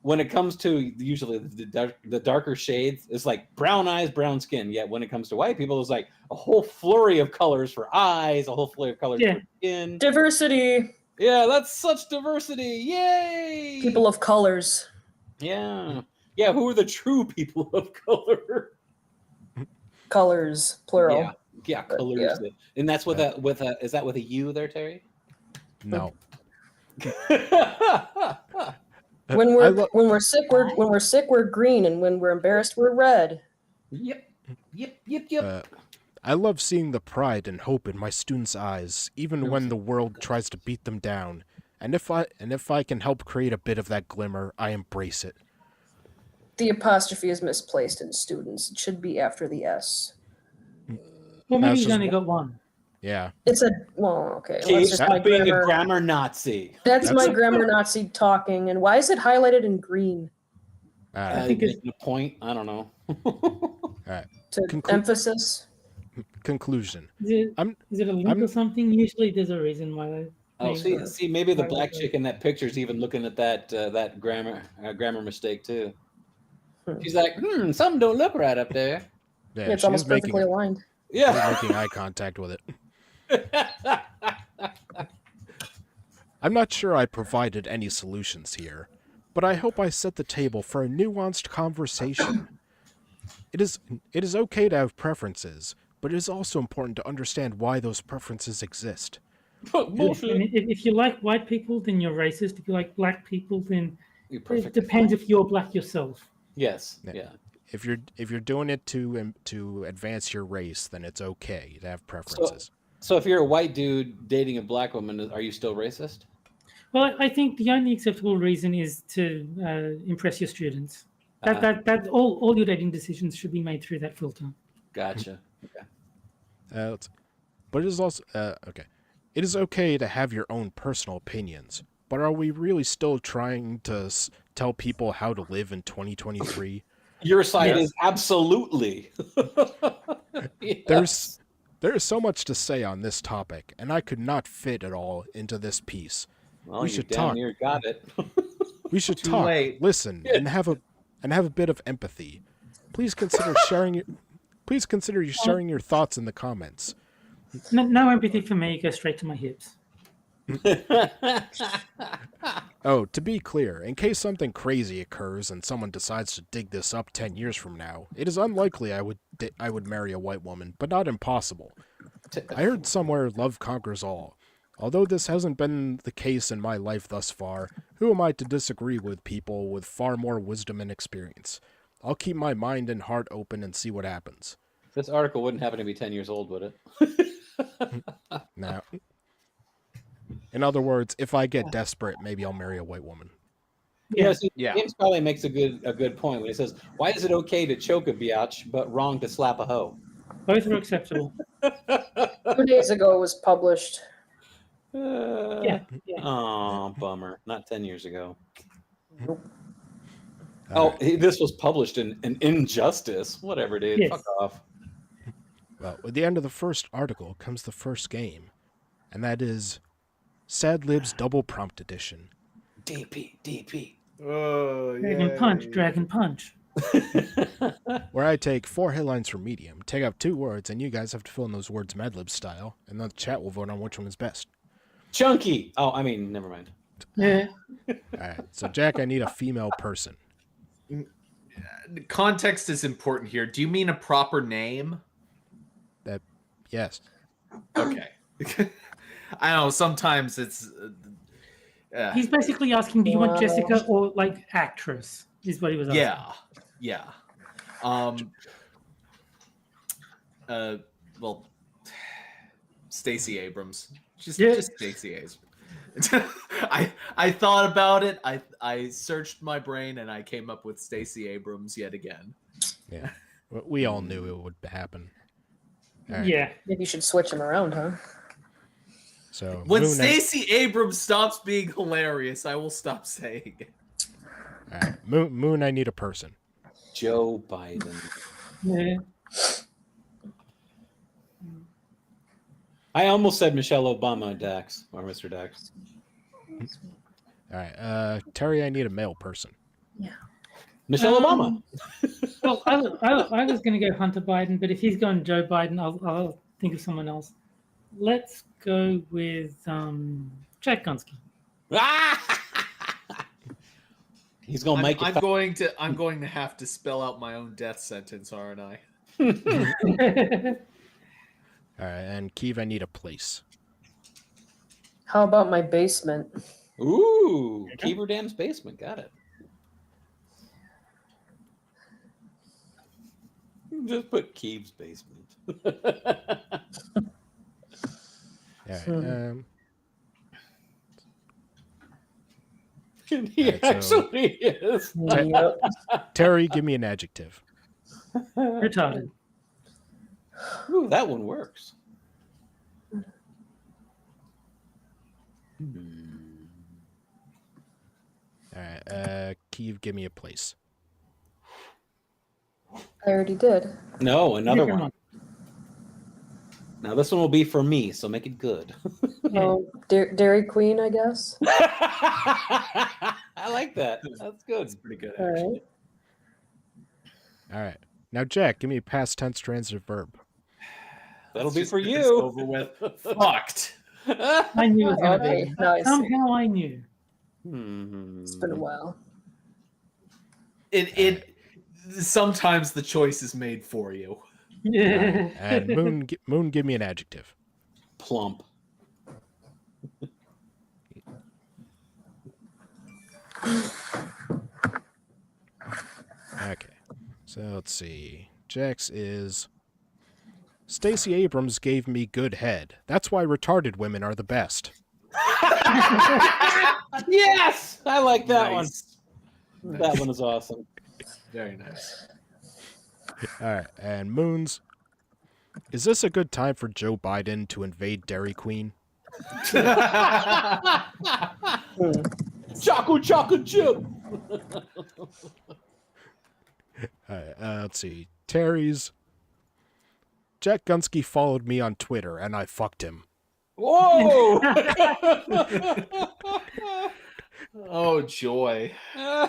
when it comes to usually the darker shades, it's like brown eyes, brown skin. Yet when it comes to white people, it's like a whole flurry of colors for eyes, a whole flurry of colors Yeah. for skin. Diversity. Yeah, that's such diversity! Yay! People of colors. Yeah. Yeah, who are the true people of color? Colors, plural. Yeah, But, colors. And that's with is that with a U there, Terry? No. When I we're sick, we're green, and when we're embarrassed, we're red. Yep. I love seeing the pride and hope in my students' eyes, even when the world tries to beat them down. And if I can help create a bit of that glimmer, I embrace it. The apostrophe is misplaced in students. It should be after the S. Well, maybe That's he's just only got one. Yeah. It's okay. See, That's just my stop being a grammar. grammar Nazi. That's my That's- grammar Nazi talking. And why is it highlighted in green? I think it's- Making a point. I don't know. To Conclu- emphasis. Conclusion. Is it a link I'm- or something? Usually, there's a reason why they. Oh, they- see, maybe the why black they- chick in that picture is even looking at that grammar mistake too. Hmm. She's like, something don't look right up there. Yeah, It's she almost was making, perfectly aligned. she was Yeah. making eye contact with it. I'm not sure I provided any solutions here, but I hope I set the table for a nuanced conversation. It is okay to have preferences, but it is also important to understand why those preferences exist. Bullshit. And if you like white people, then you're racist. If you like black people, then You're it perfect. depends if you're black yourself. Yes. Yeah. Yeah. If you're doing it to advance your race, then it's okay to have preferences. So if you're a white dude dating a black woman, are you still racist? Well, I think the only acceptable reason is to impress your students. That all your dating decisions should be made through that filter. Gotcha. But it is also okay. It is okay to have your own personal opinions, but are we really still trying to tell people how to live in 2023? Your side Yes. is absolutely. There is so much to say on this topic, and I could not fit it all into this piece. Well, we you should damn talk. near got it. We should Too talk, late. listen, and have a bit of empathy. Please consider sharing your thoughts in the comments. No empathy for me. Go straight to my hips. Oh, to be clear, in case something crazy occurs and someone decides to dig this up 10 years from now, it is unlikely I would marry a white woman, but not impossible. I heard somewhere love conquers all. Although this hasn't been the case in my life thus far, who am I to disagree with people with far more wisdom and experience? I'll keep my mind and heart open and see what happens. This article wouldn't happen to be 10 years old, would it? Now, in other words, if I get desperate, maybe I'll marry a white woman. Yeah. See, Yeah. James Carley makes a good point when he says, "Why is it okay to choke a biatch, but wrong to slap a hoe?" Both are acceptable. 2 days ago it was published. Yeah. Oh, bummer. Not 10 years ago. Alright. This was published in Injustice. Whatever, dude. Yes. Fuck off. Well, with the end of the first article comes the first game, and that is Sad Libs Double Prompt Edition. DP. Oh, Dragon Punch. Where I take 4 headlines from Medium, take out 2 words, and you guys have to fill in those words Mad Lib style, and then the chat will vote on which one is best. Chunky. Oh, I mean, never mind. Yeah. Alright, so Jack, I need a female person. Context is important here. Do you mean a proper name? Yes. Okay. I know sometimes it's. He's basically asking, do you want Wow. Jessica or like actress? Is what he was asking. Yeah. Well, Stacey Abrams. Just Yeah. just Stacey Abrams. I thought about it. I searched my brain and I came up with Stacey Abrams yet again. Yeah, we all knew it would happen. All right, Yeah. Maybe you should switch them around, huh? So When Moon, Stacey Abrams stops being hilarious, I will stop saying it. all right, Moon, I need a person. Joe Biden. Yeah. I almost said Michelle Obama, Dax, or Mr. Dax. All right, Terry, I need a male person. Michelle Obama. Well, I was going to go Hunter Biden, but if he's gone Joe Biden, I'll think of someone else. Let's go with Jack Gunsky. He's gonna make I'm it. going to have to spell out my own death sentence, aren't I? All right, and Keeve, I need a place. How about my basement? Ooh, Kyiverdam's basement. Got it. Just put Keeve's basement. All right, He Alright, so- actually is. Yep. Terry, give me an adjective. Retarded. Ooh, that one works. All right, Keeve, give me a place. I already did. No, another Come one. Now this one will be for me, so make it good. Oh, Dairy Queen, I guess. I like that. That's good. That's pretty good. All Actually. right. All right, now Jack, give me a past tense transitive verb. That'll Let's be just for get this you. over with. Fucked. I knew it was going to Okay, be. nice. Somehow I knew. It's been a while. It sometimes the choice is made for you. Yeah. And Moon, give me an adjective. Plump. Okay, so let's see. Jack's is Stacey Abrams gave me good head. That's why retarded women are the best. Yes, I like that Nice. one. That one is awesome. Very nice. All right, and Moon's, is this a good time for Joe Biden to invade Dairy Queen? Chocolate chip. All right, let's see. Terry's, Jack Gunsky followed me on Twitter and I fucked him. Whoa! Oh joy. All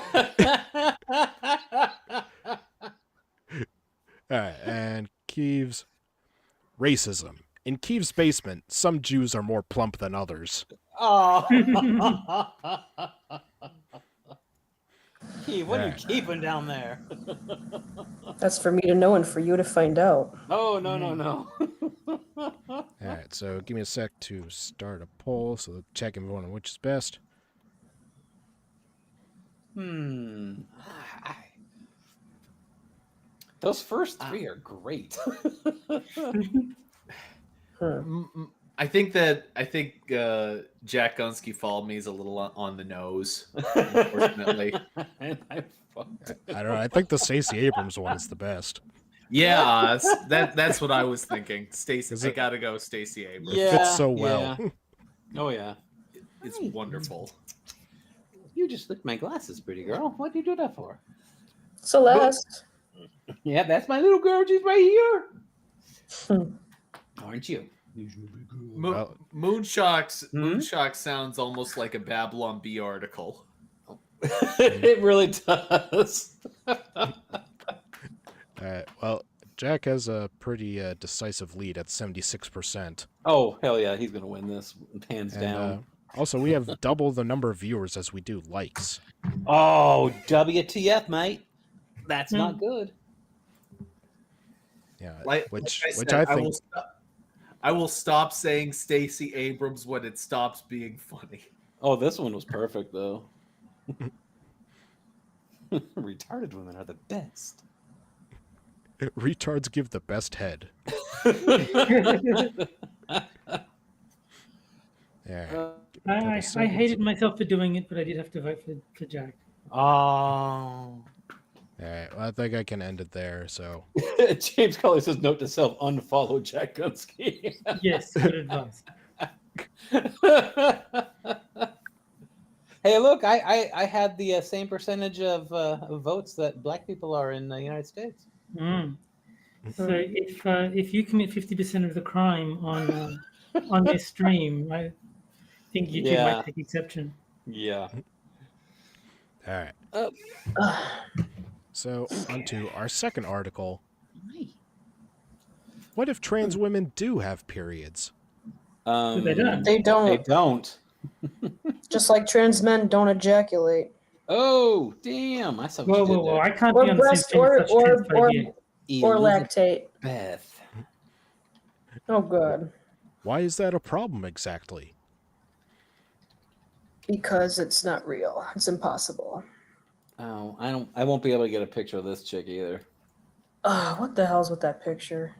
right, and Keeves, racism. In Keeves' basement, some Jews are more plump than others. Oh. Keith, what are you Alright. keeping down there? That's for me to know and for you to find out. Oh, no. All right, so give me a sec to start a poll, so check everyone on which is best. Those first three are great. I think Jack Gunsky followed me is a little on the nose, unfortunately. And I fucked. I don't know. I think the Stacey Abrams one is the best. Yeah, that's what I was thinking. Is Stacey, I it- gotta go Stacey Abrams. It fits so well. yeah. Oh, yeah. It's wonderful. You just licked my glasses, pretty girl. What do you do that for? Celeste. Yeah, that's my little girl. She's right here. Aren't you? Well- Moonshock sounds almost like a Babylon Bee article. It really does. Well, Jack has a pretty decisive lead at 76%. Oh, hell yeah. He's going to win this. Hands And down. also, we have double the number of viewers as we do likes. Oh, WTF, mate. That's not good. Yeah, Like which I I said, think. I will stop saying Stacey Abrams when it stops being funny. Oh, this one was perfect, though. Retarded women are the best. Retards give the best head. Yeah. I hated myself for doing it, but I did have to vote for Jack. Oh. All right. Well, I think I can end it there. So James Colley says, note to self, unfollow Jack Gunsky. Yes, good advice. Hey, look, I had the same percentage of votes that black people are in the United States. Mm. So if you commit 50% of the crime on this stream, I think YouTube Yeah. might take exception. Yeah. all right. Ugh. So on to our second article. What if trans women do have periods? They don't. They They don't. don't. Just like trans men don't ejaculate. Oh, damn! I saw what you did Whoa! there. I can't Or be on the breast same page with such transphobia. or Elizabeth. lactate. Oh, good. Why is that a problem exactly? Because it's not real. It's impossible. Oh, I won't be able to get a picture of this chick either. What the hell's with that picture?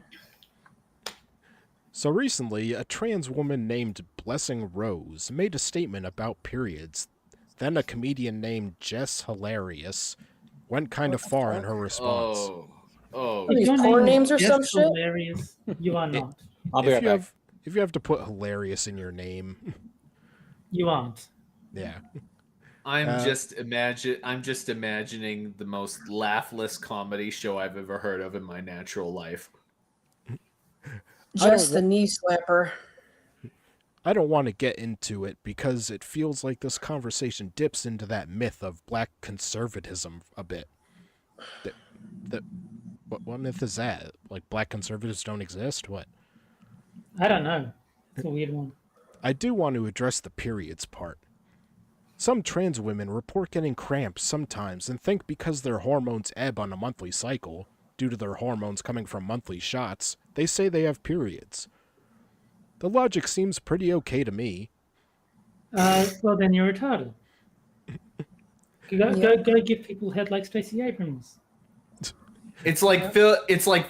So recently, a trans woman named Blessing Rose made a statement about periods. Then a comedian named Jess Hilarious went kind of far in her response. Oh. These Your porn name names is or some just shit? hilarious. You are not. I'll be right back. If you have to put hilarious in your name, You aren't. yeah. I'm just imagining the most laughless comedy show I've ever heard of in my natural life. Just the knee slapper. I don't want to get into it because it feels like this conversation dips into that myth of black conservatism a bit. What myth is that? Like black conservatives don't exist? What? I don't know. It's a weird one. I do want to address the periods part. Some trans women report getting cramps sometimes and think because their hormones ebb on a monthly cycle, due to their hormones coming from monthly shots, they say they have periods. The logic seems pretty okay to me. Well, then you're retarded. Go give people head like Stacey Abrams. It's like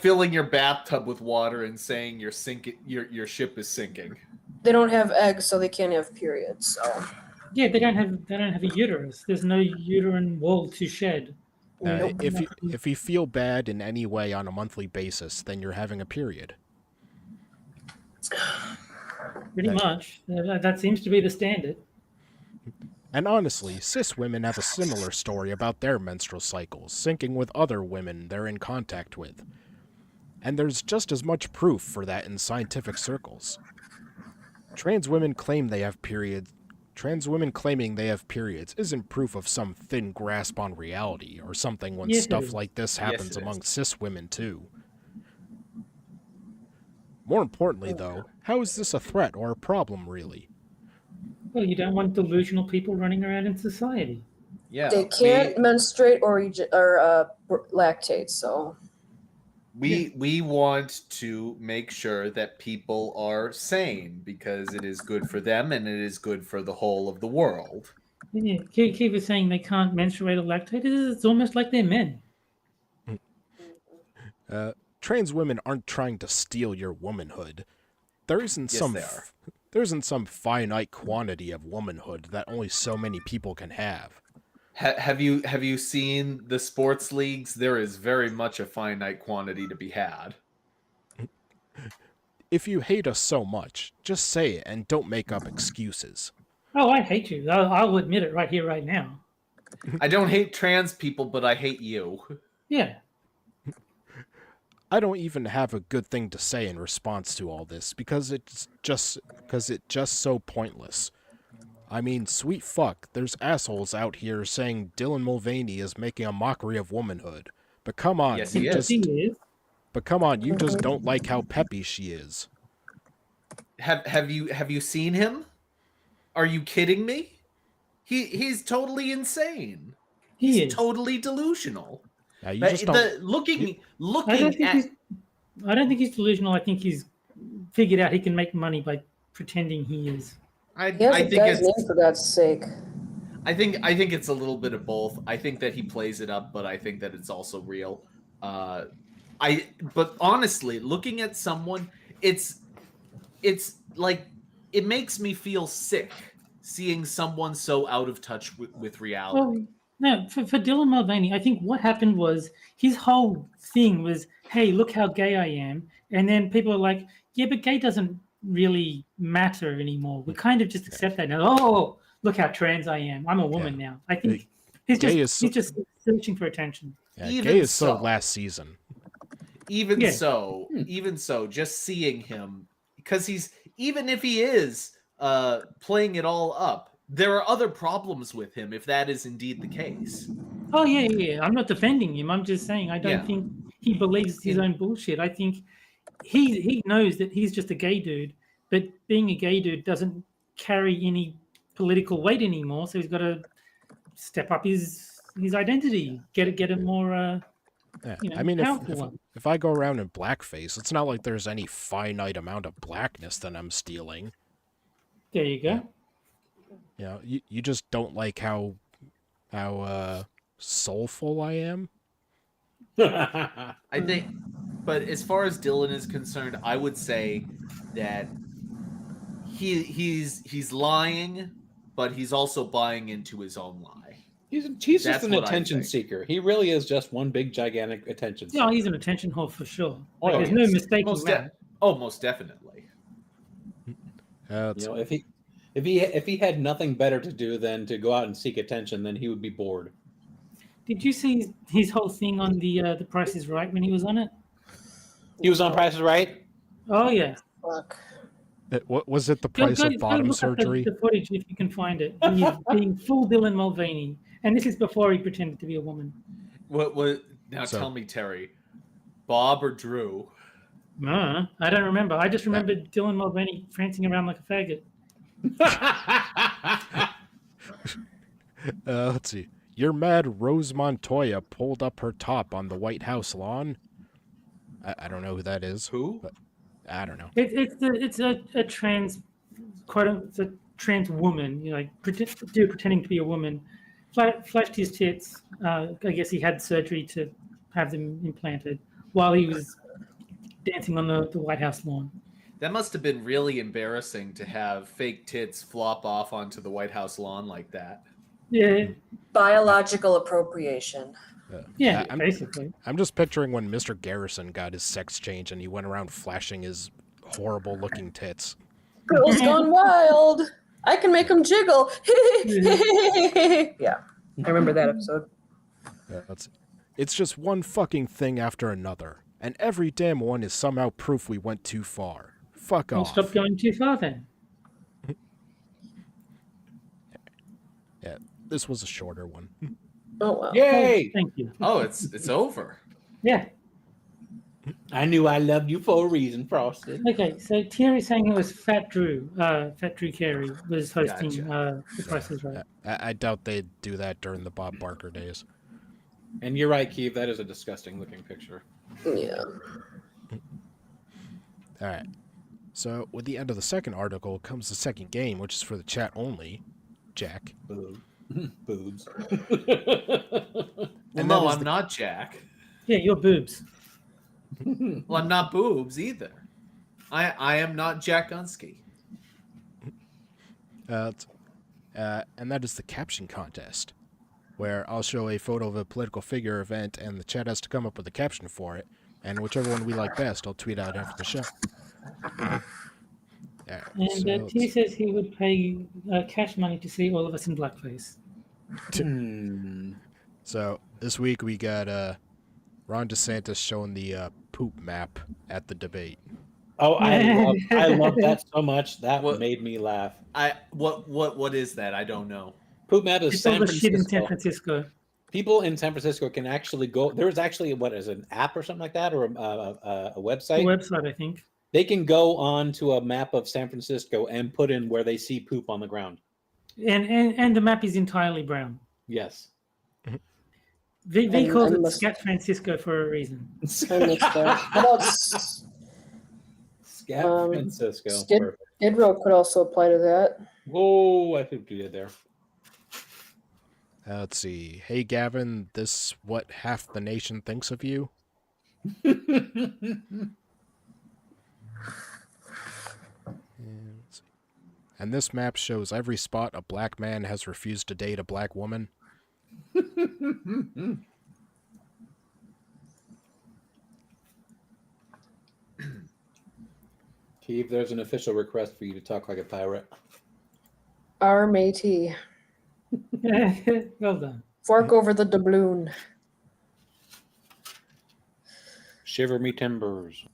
filling your bathtub with water and saying your ship is sinking. They don't have eggs, so they can't have periods. So Yeah, they don't have a uterus. There's no uterine wall to shed. If you feel bad in any way on a monthly basis, then you're having a period. Pretty much. That seems to be the standard. And honestly, cis women have a similar story about their menstrual cycles, syncing with other women they're in contact with. And there's just as much proof for that in scientific circles. Trans women claiming they have periods isn't proof of some thin grasp on reality or something when Yes, it stuff is. like this happens Yes, it among is. cis women too. More importantly, though, how is this a threat or a problem, really? Well, you don't want delusional people running around in society. Yeah, they can't menstruate or lactate. So we want to make sure that people are sane because it is good for them and it is good for the whole of the world. Yeah, Keith is saying they can't menstruate or lactate. It's almost like they're men. Trans women aren't trying to steal your womanhood. There isn't Yes, some they are. there isn't some finite quantity of womanhood that only so many people can have. Have you seen the sports leagues? There is very much a finite quantity to be had. If you hate us so much, just say it and don't make up excuses. Oh, I hate you. I'll admit it right here, right now. I don't hate trans people, but I hate you. Yeah. I don't even have a good thing to say in response to all this because it's just so pointless. I mean, sweet fuck, there's assholes out here saying Dylan Mulvaney is making a mockery of womanhood. But come on, Yes, he you is. you just don't like how peppy she is. Have you seen him? Are you kidding me? He's totally insane. He He's is. totally delusional. Now, you just don't. Looking I don't at think he's delusional. I think he's figured out he can make money by pretending he is. he has I a think guy's it's name for God's sake. I think it's a little bit of both. I think that he plays it up, but I think that it's also real. But honestly, looking at someone, it's like it makes me feel sick seeing someone so out of touch with reality. Well, no, for Dylan Mulvaney, I think what happened was his whole thing was, hey, look how gay I am. And then people are like, yeah, but gay doesn't really matter anymore. We kind of just accept that now. Oh, look how trans I am. I'm a woman now. I think he's just searching for attention. Yeah, Even gay is so so. last season. Even Yeah. so, just seeing him, because even if he is playing it all up, there are other problems with him if that is indeed the case. Oh, yeah. I'm not defending him. I'm just saying I don't think he believes his own bullshit. I think he knows that he's just a gay dude, but being a gay dude doesn't carry any political weight anymore. So he's got to step up his identity, get a more Yeah. you know, I mean, powerful one. if I go around in blackface, it's not like there's any finite amount of blackness that I'm stealing. There you go. You know, you just don't like how soulful I am. I think, but as far as Dylan is concerned, I would say that he's lying, but he's also buying into his own lie. He's That's just an what I attention think. seeker. He really is just one big gigantic attention seeker. Yeah, he's an attention whore for sure. Oh, Like, there's no mistaking that. Most definitely. You know, if he had nothing better to do than to go out and seek attention, then he would be bored. Did you see his whole thing on the Price is Right when he was on it? He was on Price is Right? Oh yeah. Fuck. What was it? The price of bottom look up surgery? the footage if you can find it. He's being full Dylan Mulvaney, and this is before he pretended to be a woman. What? Now tell me, Terry, Bob or Drew? I don't remember. I just remember Dylan Mulvaney prancing around like a faggot. Let's see. Your mad Rose Montoya pulled up her top on the White House lawn. I don't know who that is. Who? But I don't know. It's a trans it's a trans woman, you know, like pretending to be a woman. Flashed his tits. I guess he had surgery to have them implanted while he was dancing on the White House lawn. That must have been really embarrassing to have fake tits flop off onto the White House lawn like that. Yeah, Biological appropriation. yeah, I'm- basically. I'm just picturing when Mr. Garrison got his sex change and he went around flashing his horrible looking tits. Girls gone wild. I can make them jiggle. Yeah, I remember that episode. It's just one fucking thing after another, and every damn one is somehow proof we went too far. Fuck Well, off. stop going too far then. Yeah, this was a shorter one. Oh wow. Yay! Thank you. Oh, it's over. Yeah. I knew I loved you for a reason, Frosted. Okay, so Thierry's saying it was Fat Drew Carey was hosting Gotcha. The Price is Right. I doubt they'd do that during the Bob Barker days. And you're right, Keith. That is a disgusting looking picture. Yeah. All right. So, with the end of the second article comes the second game, which is for the chat only. Jack. Boobs. Well, And no, that is I'm not Jack. Yeah, your boobs. Well, I'm not Boobs either. I am not Jack Gunsky. And that is the caption contest, where I'll show a photo of a political figure event, and the chat has to come up with a caption for it, and whichever one we like best, I'll tweet out after the show. And T says he would pay cash money to see all of us in blackface. So this week we got Ron DeSantis showing the poop map at the debate. Oh, I love that so much. That What- made me laugh. What is that? I don't know. Poop map is It's all San the shit in San Francisco. Francisco. People in San Francisco can actually go. There's actually what is it, an app or something like that, or a The website. website, I think. They can go on to a map of San Francisco and put in where they see poop on the ground. And the map is entirely brown. Yes. V And- calls and it must- Scat Francisco for a reason. I missed that. How about Scat Francisco. Skid- Perfect. Skid Row could also apply to that. Whoa, I think you did there. Let's see. Hey, Gavin, this what half the nation thinks of you? And let's see. And this map shows every spot a black man has refused to date a black woman. Keith, there's an official request for you to talk like a pirate. Our matey. Well done. Fork over the doubloon. Shiver me timbers.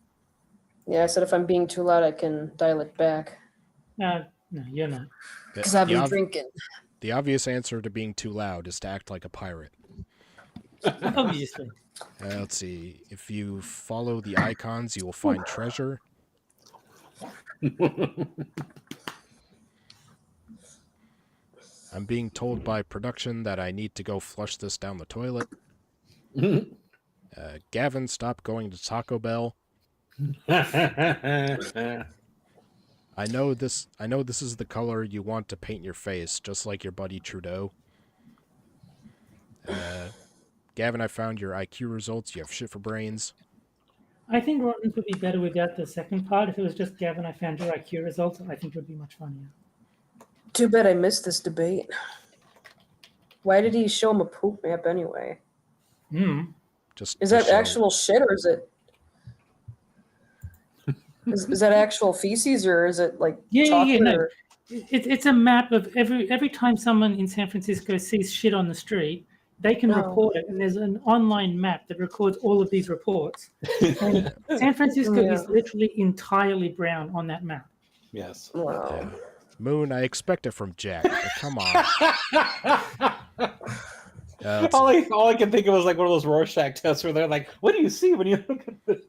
Yeah, I said if I'm being too loud, I can dial it back. No, you're not. Because I've been The drinking. The obvious answer to being too loud is to act like a pirate. Obviously. Let's see. If you follow the icons, you will find treasure. I'm being told by production that I need to go flush this down the toilet. Gavin, stop going to Taco Bell. I know this is the color you want to paint your face, just like your buddy Trudeau. Gavin, I found your IQ results. You have shit for brains. I think Rottens would be better without the second part. If it was just Gavin, I found your IQ results, I think it would be much funnier. Too bad I missed this debate. Why did he show him a poop map anyway? Just Is to that show- actual shit or is it? Is that actual feces or is it like chocolate? No. Or... It's a map of every time someone in San Francisco sees shit on the street, they can Oh. report it, and there's an online map that records all of these reports. And San Francisco Yeah. is literally entirely brown on that map. Yes. Wow. Moon, I expect it from Jack, but come on. Let's all I can think of was like one of those Rorschach tests where they're like, "What do you see when you look at this?"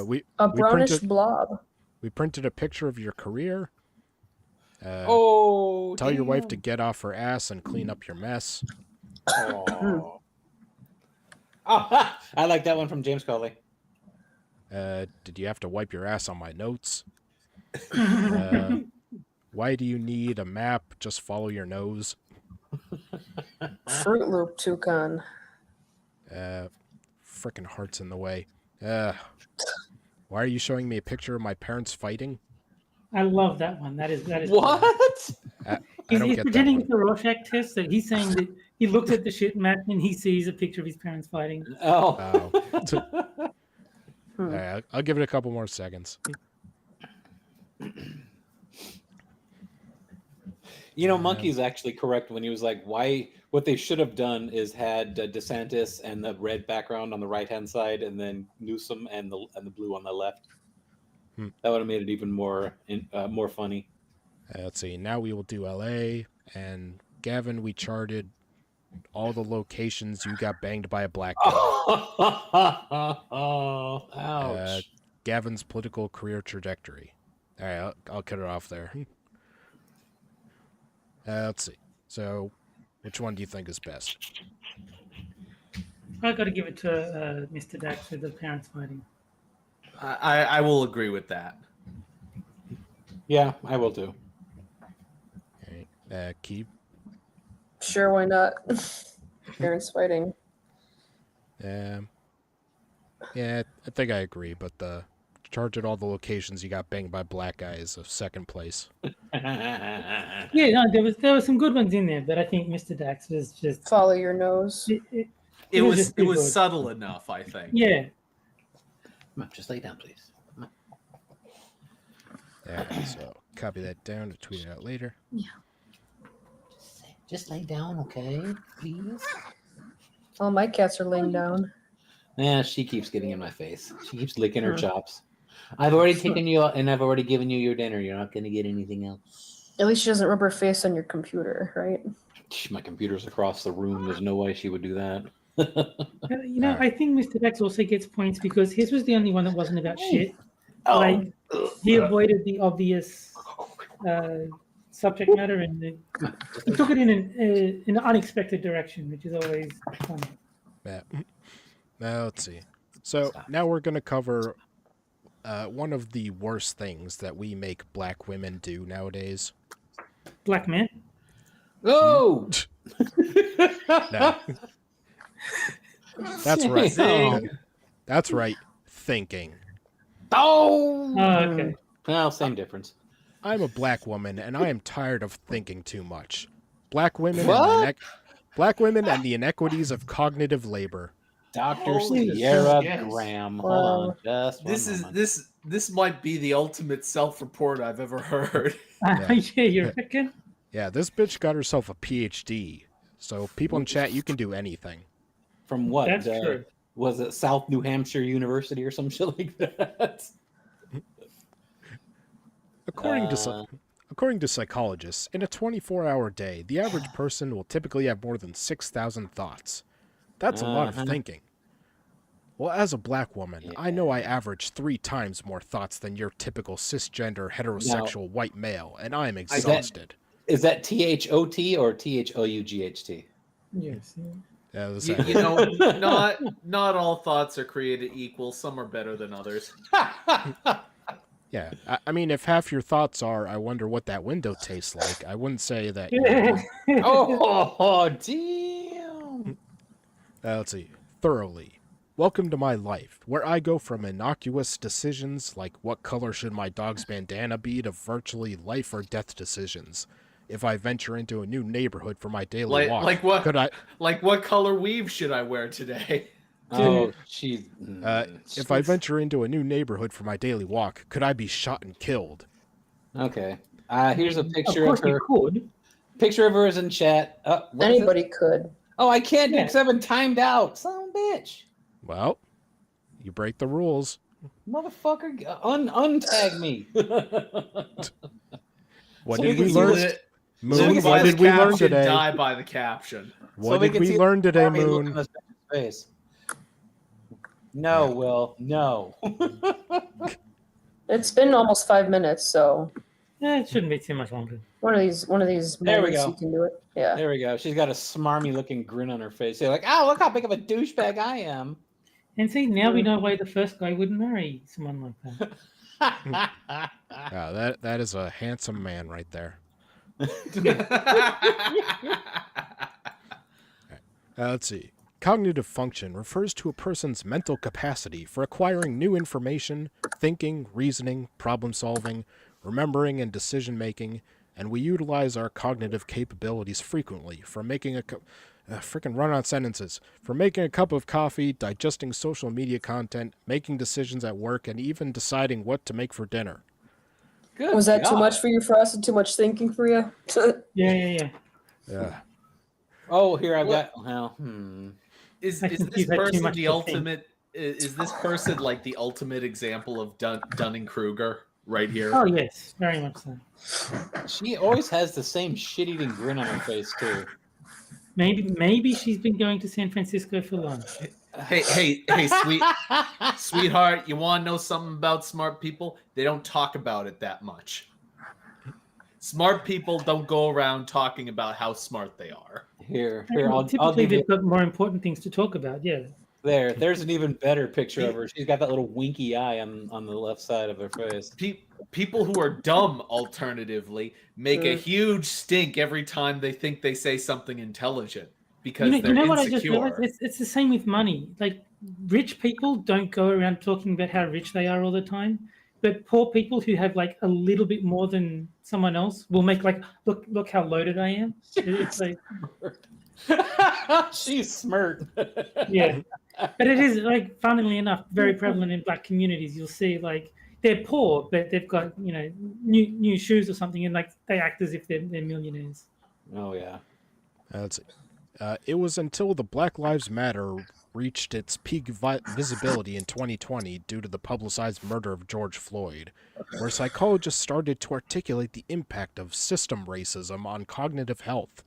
we A brownish printed- blob. We printed a picture of your career. Oh, Tell your wife to get off her ass and clean up your mess. Oh. I like that one from James Coley. Did you have to wipe your ass on my notes? Why do you need a map? Just follow your nose. Fruit Loop toucan. Frickin' heart's in the way. Why are you showing me a picture of my parents fighting? I love that one. That is What? I He's, don't he's get that pretending one. it's a Rorschach test. So he's saying that he looks at the shit map and he sees a picture of his parents fighting. Oh. Alright, I'll give it a couple more seconds. You know, Monkey's actually correct when he was like, "Why? What they should have done is had DeSantis and the red background on the right hand side, and then Newsom and the blue on the left. That would have made it even more funny." Let's see. Now we will do LA. And Gavin, we charted all the locations you got banged by a black guy. Oh, ouch. Gavin's political career trajectory. All right, I'll cut it off there. Let's see. So, which one do you think is best? I got to give it to Mr. Dax with the parents fighting. I will agree with that. Yeah, I will too. All right, Keep. Sure, why not? Parents fighting. Yeah, I think I agree, but the charted all the locations you got banged by black guys of second place. Yeah, no, there was some good ones in there, but I think Mr. Dax was just Follow your nose. It was just too good. subtle enough, I think. Yeah. Come on, just lay down, please. Come on. Yeah, so copy that down to tweet it out later. Just lay down, okay, please. All my cats are laying down. Yeah, she keeps getting in my face. She keeps licking her chops. I've already taken you out and I've already given you your dinner. You're not going to get anything else. At least she doesn't rub her face on your computer, right? My computer's across the room. There's no way she would do that. You know, I think Mr. Dax also gets points because his was the only one that wasn't about shit. Oh. Like, he avoided the obvious subject matter and he took it in an unexpected direction, which is always fun. Yeah. Now, let's see. So now we're going to cover one of the worst things that we make black women do nowadays. Black men? Oh! No. That's right. Damn. That's right. Thinking. Oh! Oh, okay. Well, same difference. I'm a black woman, and I am tired of thinking too much. Black women What? Black women and the inequities of cognitive labor. Dr. Holy Sierra shit. Graham. Wow. Hold on just one This is moment. this might be the ultimate self-report I've ever heard. Yeah. Yeah, you reckon? Yeah, this bitch got herself a PhD. So people in chat, you can do anything. From what? That's true. Was it South New Hampshire University or some shit like that? According to psychologists, in a 24-hour day, the average person will typically have more than 6,000 thoughts. That's a lot of thinking. Well, as a black woman, I know I average 3 times more thoughts than your typical cisgender heterosexual white male, and I am exhausted. Is that THOT or THOUGHT? Yes. Yeah, the You, same. you know, not all thoughts are created equal. Some are better than others. Yeah, I mean, if half your thoughts are, I wonder what that window tastes like, I wouldn't say that. Oh, damn. Let's see. Thoroughly. Welcome to my life, where I go from innocuous decisions like what color should my dog's bandana be to virtually life or death decisions. If I venture into a new neighborhood for my daily walk, Like what? could I? Like what color weave should I wear today? Oh, she's. If I venture into a new neighborhood for my daily walk, could I be shot and killed? Okay. Here's a picture Of course her. you could. Picture of her is in chat. What is it? Anybody could. Oh, I can't do it Yeah. because I've been timed out. Son of a bitch. Well, you break the rules. Motherfucker, untag me. What So did we we can learn? see Live Moon, can what by the did we learn caption, today? die by the caption. What we did can we see learn today, Army look Moon? on this face. No, Will, no. It's been almost 5 minutes, so Yeah, it shouldn't be too much longer. one of these There we moments go. you can do it. Yeah. There we go. She's got a smarmy looking grin on her face. You're like, oh, look how big of a douchebag I am. And see, now we know why the first guy wouldn't marry someone like that. That is a handsome man right there. Let's see. Cognitive function refers to a person's mental capacity for acquiring new information, thinking, reasoning, problem solving, remembering, and decision making, and we utilize our cognitive capabilities frequently for making freaking run-on sentences, for making a cup of coffee, digesting social media content, making decisions at work, and even deciding what to make for dinner. Good Was that too God. much for you, Frost, and too much thinking for you? Yeah. Yeah. Oh, here I've What? got. Well, Is I think this you've had too person much the to think. ultimate? Is this person like the ultimate example of Dunning Kruger right here? Oh yes, very much so. She always has the same shit-eating grin on her face too. Maybe she's been going to San Francisco for lunch. Hey, sweetheart, you want to know something about smart people? They don't talk about it that much. Smart people don't go around talking about how smart they are. Here, Well, I'll typically, give you. they've got more important things to talk about. Yeah. There's an even better picture of her. She's got that little winky eye on the left side of her face. People who are dumb, alternatively, make a huge stink every time they think they say something intelligent because You they're know what I just insecure. realized? It's the same with money. Like rich people don't go around talking about how rich they are all the time, but poor people who have like a little bit more than someone else will make like, look how loaded I am. It's like, She's smirked. yeah. But it is like, funnily enough, very prevalent in black communities. You'll see like they're poor, but they've got new shoes or something, and like they act as if they're millionaires. Oh yeah. Let's see. It was until the Black Lives Matter reached its peak visibility in 2020 due to the publicized murder of George Floyd, where psychologists started to articulate the impact of system racism on cognitive health.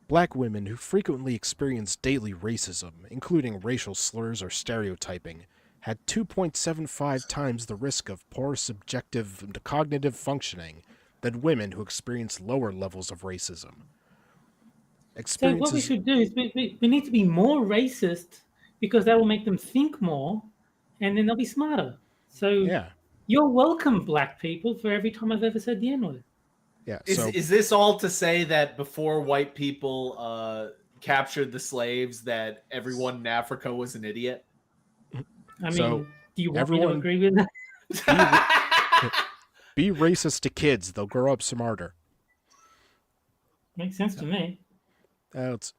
Black women who frequently experience daily racism, including racial slurs or stereotyping, had 2.75 times the risk of poor subjective and cognitive functioning than women who experience lower levels of racism. So what we should do is we need to be more racist because that will make them think more, and then they'll be smarter. So Yeah. you're welcome, black people, for every time I've ever said the N-word. Yeah. Is this all to say that before white people captured the slaves, that everyone in Africa was an idiot? I mean, So, do you want me everyone- to agree with that? Be racist to kids. They'll grow up smarter. Makes sense to me. It's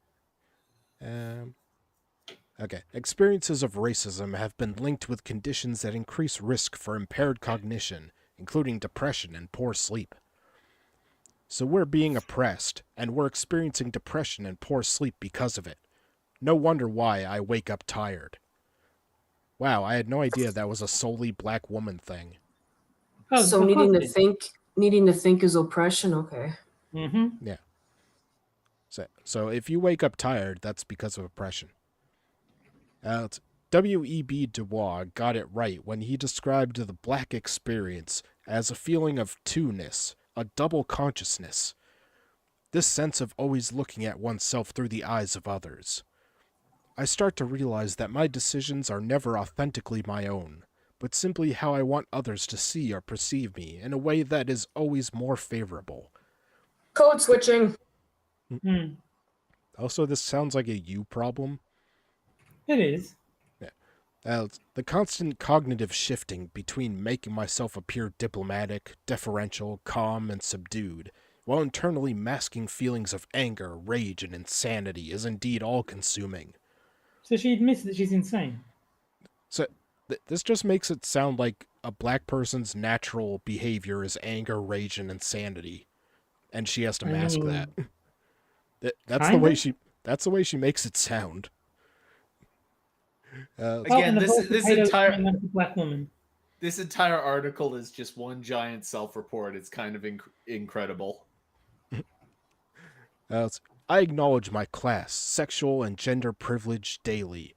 okay. Experiences of racism have been linked with conditions that increase risk for impaired cognition, including depression and poor sleep. So we're being oppressed, and we're experiencing depression and poor sleep because of it. No wonder why I wake up tired. Wow, I had no idea that was a solely black woman thing. Oh, So of needing course to it is. think is oppression. Okay. Mm-hmm. So if you wake up tired, that's because of oppression. W.E.B. Du Bois got it right when he described the black experience as a feeling of two-ness, a double consciousness. This sense of always looking at oneself through the eyes of others. I start to realize that my decisions are never authentically my own, but simply how I want others to see or perceive me in a way that is always more favorable. Code switching. Hmm. Also, this sounds like a you problem. It is. The constant cognitive shifting between making myself appear diplomatic, deferential, calm, and subdued, while internally masking feelings of anger, rage, and insanity is indeed all-consuming. So she admits that she's insane. So, this just makes it sound like a black person's natural behavior is anger, rage, and insanity, and she has to mask that. That's the way Kinda? That's the way she makes it sound. Again, and the whole this potato entire coming out of a black woman. this entire article is just one giant self-report. It's kind of incredible. I acknowledge my class, sexual, and gender privilege daily,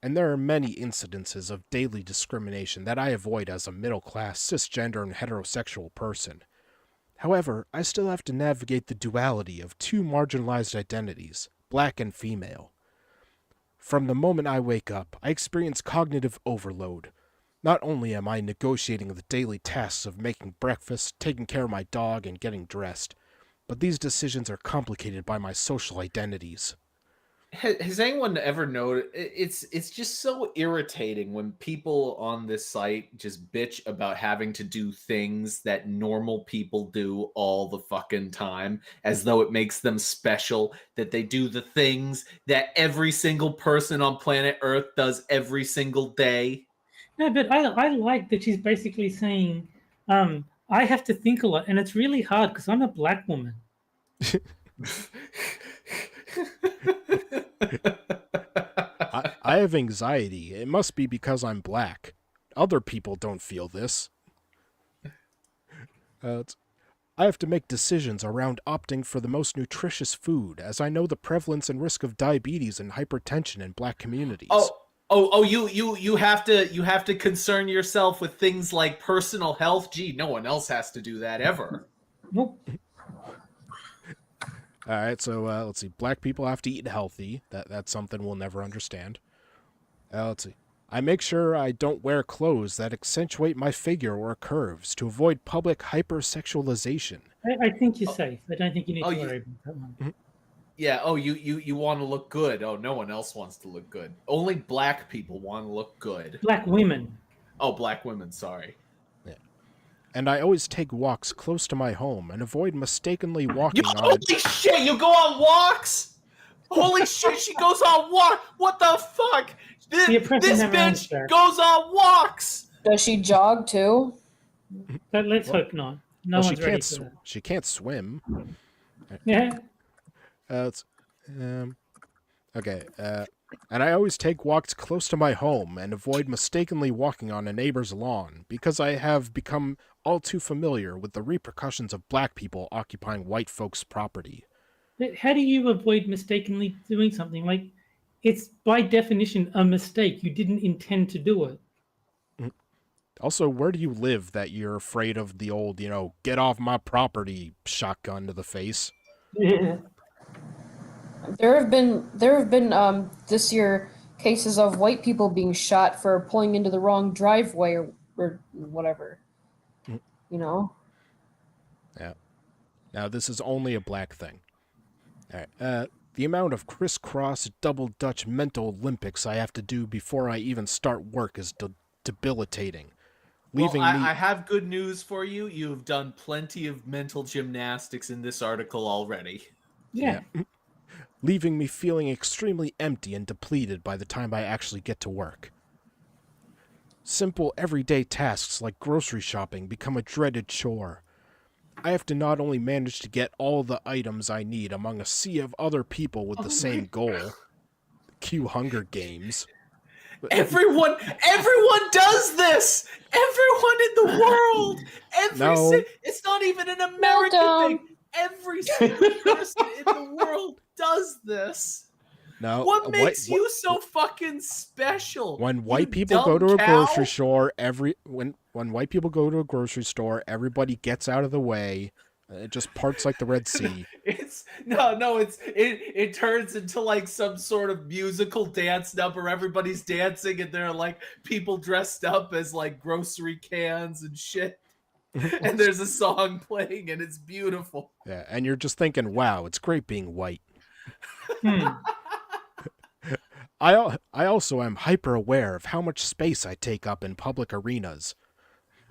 and there are many incidences of daily discrimination that I avoid as a middle-class, cisgender, and heterosexual person. However, I still have to navigate the duality of two marginalized identities, black and female. From the moment I wake up, I experience cognitive overload. Not only am I negotiating the daily tasks of making breakfast, taking care of my dog, and getting dressed, but these decisions are complicated by my social identities. Has anyone ever noticed? It's just so irritating when people on this site just bitch about having to do things that normal people do all the fucking time, as though it makes them special, that they do the things that every single person on planet Earth does every single day. No, but I like that she's basically saying, I have to think a lot, and it's really hard because I'm a black woman. I have anxiety. It must be because I'm black. Other people don't feel this. I have to make decisions around opting for the most nutritious food, as I know the prevalence and risk of diabetes and hypertension in black communities. You have to concern yourself with things like personal health. Gee, no one else has to do that ever. Nope. All right, so let's see. Black people have to eat healthy. That's something we'll never understand. Let's see. I make sure I don't wear clothes that accentuate my figure or curves to avoid public hypersexualization. I think you're safe. I don't think you need to worry about that one. Yeah, you want to look good. Oh, no one else wants to look good. Only black people want to look good. Black women. Oh, black women, sorry. Yeah. And I always take walks close to my home and avoid mistakenly walking on Holy shit, you go on walks? Holy shit, she goes on walk. What the fuck? This bitch goes on walks. Does she jog too? But let's hope not. No one's ready for that. She can't swim. Yeah. Okay. And I always take walks close to my home and avoid mistakenly walking on a neighbor's lawn because I have become all too familiar with the repercussions of black people occupying white folks' property. But how do you avoid mistakenly doing something? Like, it's by definition a mistake. You didn't intend to do it. Also, where do you live that you're afraid of the old, get off my property shotgun to the face? Yeah. There have been this year cases of white people being shot for pulling into the wrong driveway or whatever. Yeah. Now, this is only a black thing. All right. The amount of crisscross double Dutch mental Olympics I have to do before I even start work is debilitating. leaving well, me I have good news for you. You've done plenty of mental gymnastics in this article already. Yeah. leaving me feeling extremely empty and depleted by the time I actually get to work. Simple everyday tasks like grocery shopping become a dreaded chore. I have to not only manage to get all the items I need among a sea of other people with the same goal, cue Hunger Games. Everyone does this. Everyone in the world. No. It's not even an American Meltdown. thing. Every single person in the world does this. No, What makes you so fucking special? when white you people go dumb to a cow? grocery store, when white people go to a grocery store, everybody gets out of the way. It just parts like the Red Sea. It turns into like some sort of musical dance number. Everybody's dancing and they're like people dressed up as like grocery cans and shit. And there's a song playing and it's beautiful. Yeah, and you're just thinking, wow, it's great being white. I also am hyper aware of how much space I take up in public arenas,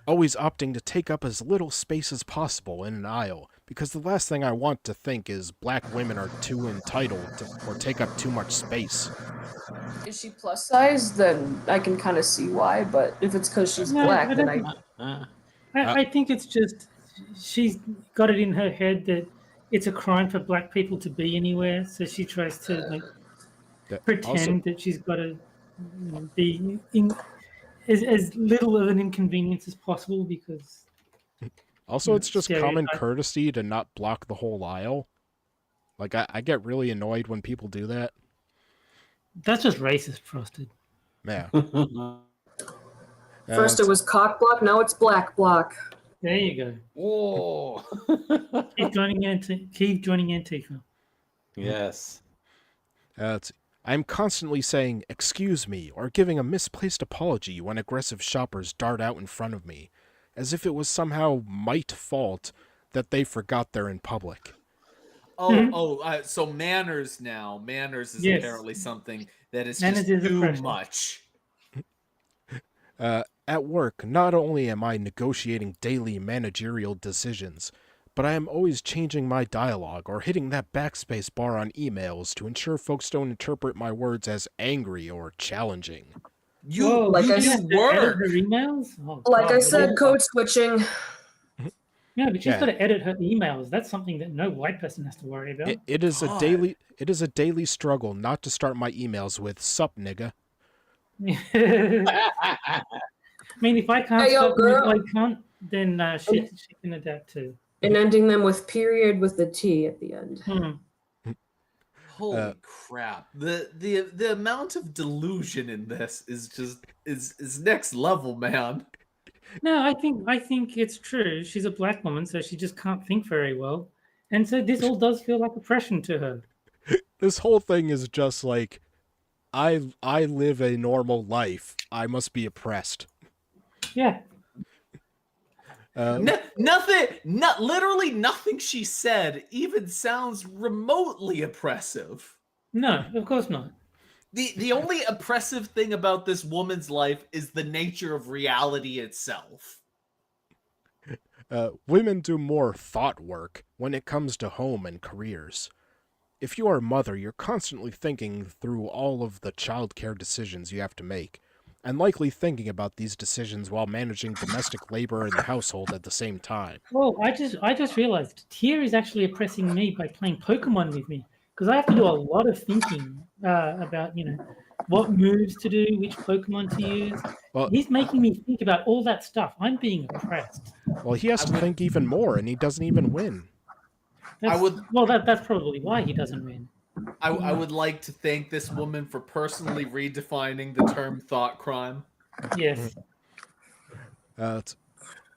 always opting to take up as little space as possible in an aisle, because the last thing I want to think is black women are too entitled to, or take up too much space. Is she plus size? Then I can kind of see why. But if it's because she's No, black, I then don't- I think it's just she's got it in her head that it's a crime for black people to be anywhere, so she tries to like pretend that she's got to be in as little of an inconvenience as possible because. Also, it's just common stereotype. courtesy to not block the whole aisle. Like, I get really annoyed when people do that. That's just racist, Frosted. Yeah. first it was cock block, now it's black block. There you go. Whoa. Keep joining Antifa. Yes. I'm constantly saying, excuse me, or giving a misplaced apology when aggressive shoppers dart out in front of me, as if it was somehow my fault that they forgot they're in public. So manners now. Manners is Yes. apparently something that is Manners just is too oppression. much. At work, not only am I negotiating daily managerial decisions, but I am always changing my dialogue or hitting that backspace bar on emails to ensure folks don't interpret my words as angry or challenging. Whoa, like you I have said, to edit work. her emails? Oh, Like I God. said, code switching. No, but she's Yeah. got to edit her emails. That's something that no white person has to worry about. It is God. a daily struggle not to start my emails with "sup nigga." I mean, if I can't Hey, yo, stop them, if girl. I can't, then she can adapt too. And ending them with period with the T at the end. Holy crap. The amount of delusion in this is just is next level, man. No, I think it's true. She's a black woman, so she just can't think very well, and so this all does feel like oppression to her. This whole thing is just like, I live a normal life. I must be oppressed. Yeah. Literally nothing she said even sounds remotely oppressive. No, of course not. The only oppressive thing about this woman's life is the nature of reality itself. Women do more thought work when it comes to home and careers. If you are a mother, you're constantly thinking through all of the childcare decisions you have to make, and likely thinking about these decisions while managing domestic labor in the household at the same time. Oh, I just realized Tia is actually oppressing me by playing Pokemon with me because I have to do a lot of thinking about what moves to do, which Pokemon to use. Well, He's making me think about all that stuff. I'm being oppressed. well, he has to think even more, and he doesn't even win. That's probably why he doesn't win. I would like to thank this woman for personally redefining the term thought crime. Yes.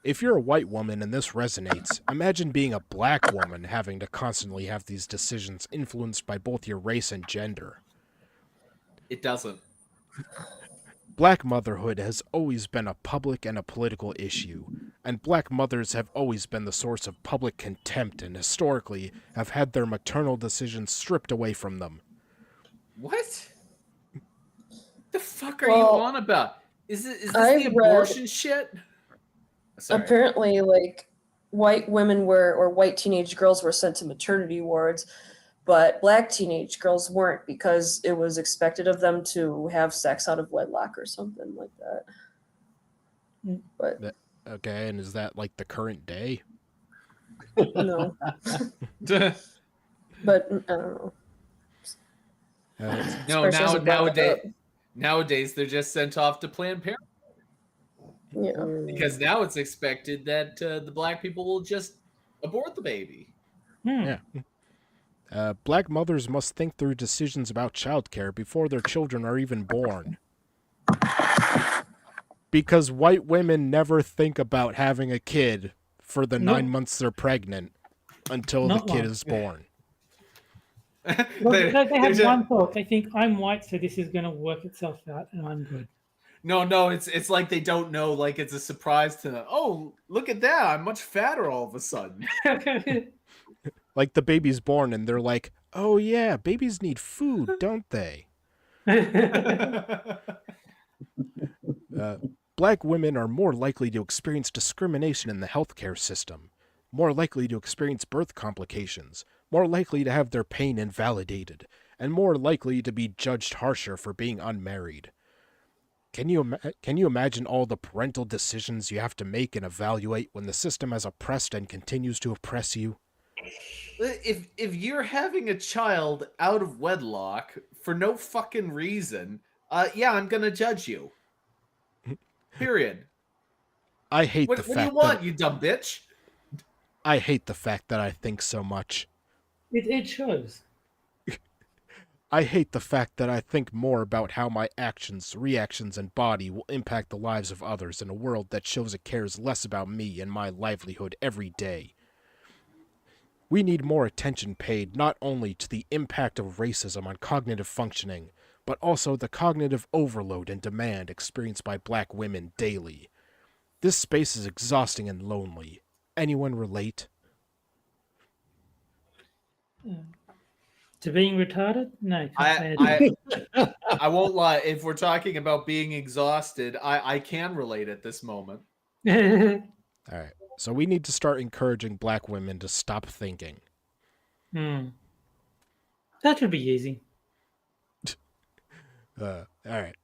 If you're a white woman and this resonates, imagine being a black woman having to constantly have these decisions influenced by both your race and gender. It doesn't. Black motherhood has always been a public and a political issue, and black mothers have always been the source of public contempt and historically have had their maternal decisions stripped away from them. What? The fuck are you on about? Is this the I've read- abortion shit? Sorry. apparently, like, white women were, or white teenage girls were sent to maternity wards, but black teenage girls weren't because it was expected of them to have sex out of wedlock or something like that. But Okay, and is that like the current day? no, but I don't know. No, Especially as a black nowadays they're just sent off to Planned Parenthood Yeah. because now it's expected that the black people will just abort the baby. Yeah. Black mothers must think through decisions about childcare before their children are even born. Because white women never think about having a kid for the 9 months they're pregnant until the kid is born. Well, they have one thought. They think, I'm white, so this is going to work itself out, and I'm good. No, it's like they don't know. Like it's a surprise to them. Oh, look at that! I'm much fatter all of a sudden. Like the baby's born and they're like, oh yeah, babies need food, don't they? Black women are more likely to experience discrimination in the healthcare system, more likely to experience birth complications, more likely to have their pain invalidated, and more likely to be judged harsher for being unmarried. Can you imagine all the parental decisions you have to make and evaluate when the system has oppressed and continues to oppress you? If you're having a child out of wedlock for no fucking reason, yeah, I'm gonna judge you. Period. I hate What the do fact you want, that you dumb bitch? I hate the fact that I think so much. It shows. I hate the fact that I think more about how my actions, reactions, and body will impact the lives of others in a world that shows it cares less about me and my livelihood every day. We need more attention paid not only to the impact of racism on cognitive functioning, but also the cognitive overload and demand experienced by black women daily. This space is exhausting and lonely. Anyone relate? To being retarded? No. Can't say I won't lie. If we're talking about being exhausted, I can relate at this moment. it. All right. So we need to start encouraging black women to stop thinking. That should be easy. All right.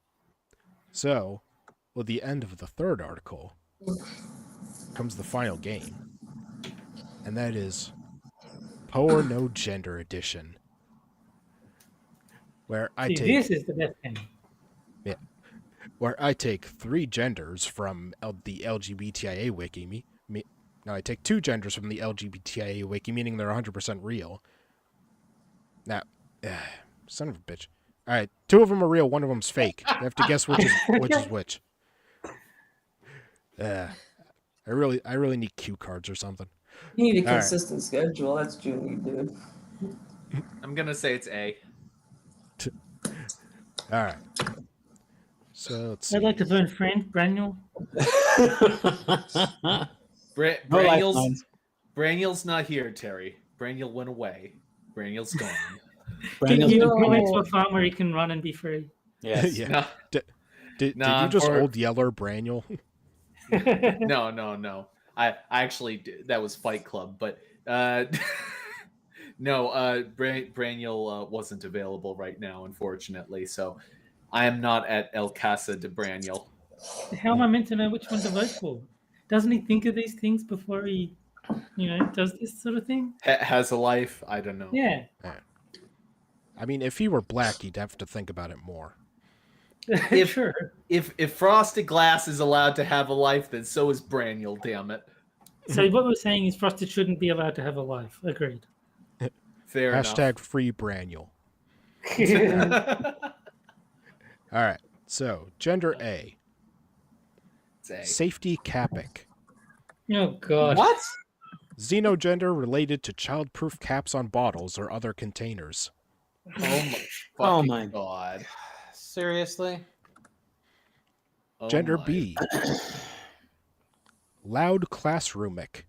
So, with the end of the third article comes the final game, and that is Po or No Gender Edition, where I take this is the best game. where I take 3 genders from the LGBTIA wiki. No, I take 2 genders from the LGBTIA wiki, meaning they're 100% real. Now, son of a bitch. All right, 2 of them are real, 1 of them's fake. You have to guess which is which. I really need cue cards or something. You need a All right. consistent schedule. That's what you need, dude. I'm gonna say it's A. All right. So let's see. I'd like to phone friend, Braniel. Braniel's not here, Terry. Braniel went away. Braniel's gone. Can you No. go to a farm where he can run and be free? Yes. Yeah. Did Nah, you just or- old yeller Braniel? No. I actually did, that was Fight Club, but no. Braniel wasn't available right now, unfortunately. So I am not at El Casa de Braniel. How am I meant to know which one to vote for? Doesn't he think of these things before he, does this sort of thing? Has a life? I don't know. Yeah. I mean, if he were black, he'd have to think about it more. Sure. If Frosted Glass is allowed to have a life, then so is Braniel. Damn it. So what we're saying is Frosted shouldn't be allowed to have a life. Agreed. Fair Hashtag free Braniel. enough. All right. So gender A. It's A. Safety capic. Oh God. What? Xenogender related to childproof caps on bottles or other containers. Oh my Oh fucking my god. Seriously? Oh Gender my. B. Loud classroomic.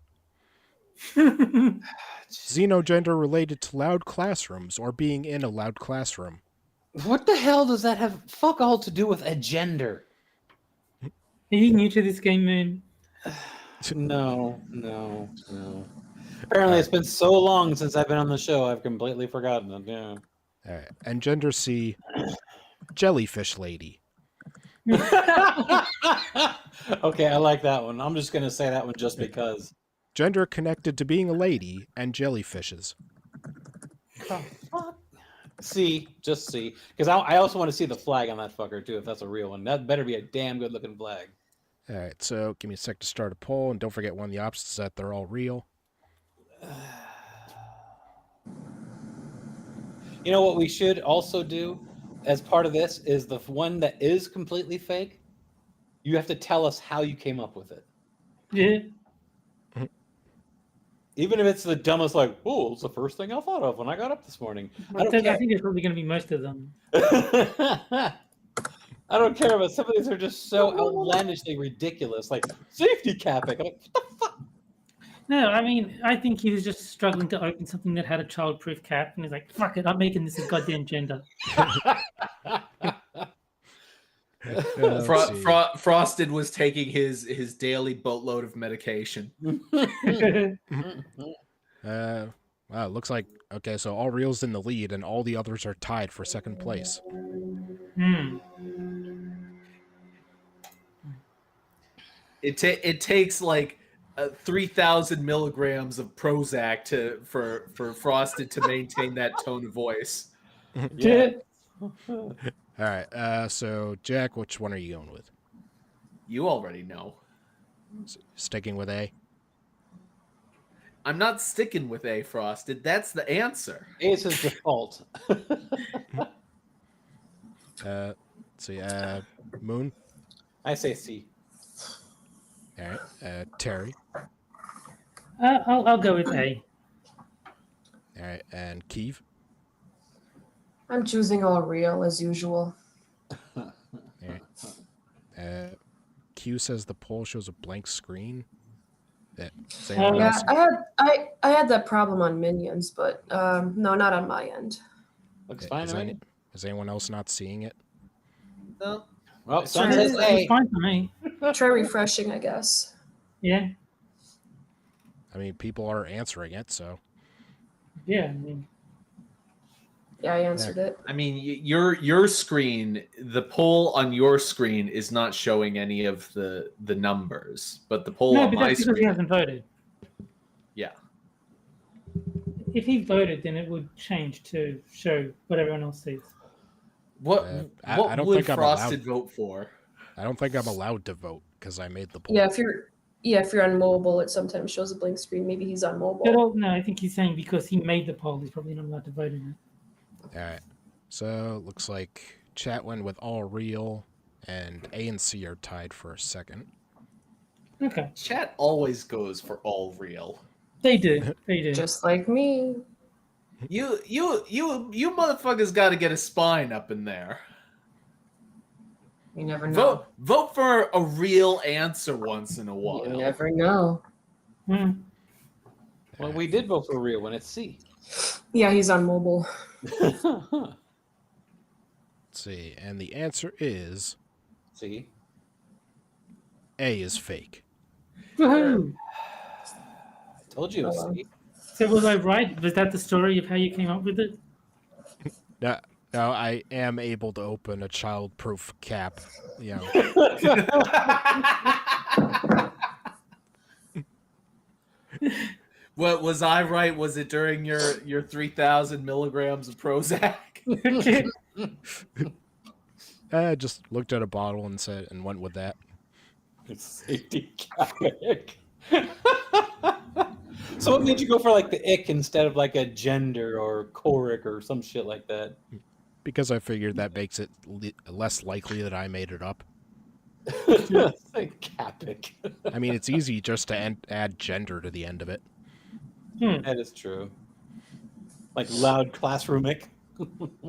Xenogender related to loud classrooms or being in a loud classroom. What the hell does that have fuck all to do with a gender? Are you new to this game, Moon? No. Apparently, it's been so long since I've been on the show, I've completely forgotten it. Yeah. All right. And gender C, jellyfish lady. Okay, I like that one. I'm just gonna say that one just because. Gender connected to being a lady and jellyfishes. See, just see, because I also want to see the flag on that fucker too. If that's a real one, that better be a damn good looking flag. All right. So give me a sec to start a poll, and don't forget one of the options is that they're all real. You know what we should also do as part of this is the one that is completely fake. You have to tell us how you came up with it. Yeah. Even if it's the dumbest, like, oh, it's the first thing I thought of when I got up this morning. I don't I care. think it's probably going to be most of them. I don't care, but some of these are just so outlandishly ridiculous. Like, safety capping. I'm like, what the fuck? No, I mean, I think he was just struggling to open something that had a childproof cap, and he's like, "Fuck it, I'm making this a goddamn gender." Let's see. Frosted was taking his daily boatload of medication. Wow, it looks like okay. So all reals in the lead, and all the others are tied for second place. It takes like 3,000 milligrams of Prozac for Frosted to maintain that tone of voice. Yeah. All right. So Jack, which one are you going with? You already know. Sticking with A. I'm not sticking with A, Frosted. That's the answer. A is his default. Let's see. Moon. I say C. All right. Terry. I'll go with A. All right. And Kiev. I'm choosing all real as usual. All right. Q says the poll shows a blank screen. Does anyone Yeah, else- I had that problem on Minions, but no, not on my end. Looks fine to me. Is anyone else not seeing it? No. Well, It's son says A. fine for me. Try refreshing, I guess. Yeah. I mean, people are answering it, so Yeah. I mean, Yeah, I answered it. I mean, your screen, the poll on your screen is not showing any of the numbers, but the poll no, on but my that's because he screen, hasn't voted. yeah. If he voted, then it would change to show what everyone else sees. What I what don't would think I'm Frosted allowed. vote for? I don't think I'm allowed to vote because I made the poll. Yeah, if you're on mobile, it sometimes shows a blank screen. Maybe he's on mobile. No, I think he's saying because he made the poll, he's probably not allowed to vote in it. All right. So looks like chat went with all real, and A and C are tied for a second. Okay. Chat always goes for all real. They do. They do. Just like me. You motherfuckers got to get a spine up in there. You never know. Vote for a real answer once in a You while. never know. Hmm. Well, we did vote for real when it's C. Yeah, he's on mobile. Let's see, and the answer is See? A is fake. Woohoo! I told you it was C. So was I right? Was that the story of how you came up with it? No, I am able to open a child-proof cap. You know, What was I right? Was it during your 3,000 milligrams of Prozac? I just looked at a bottle and went with that. It's safety capping. So what made you go for like the ick instead of like a gender or choric or some shit like that? Because I figured that makes it less likely that I made it up. Like capic. I mean, it's easy just to add gender to the end of it. That is true. Like loud classroomic. All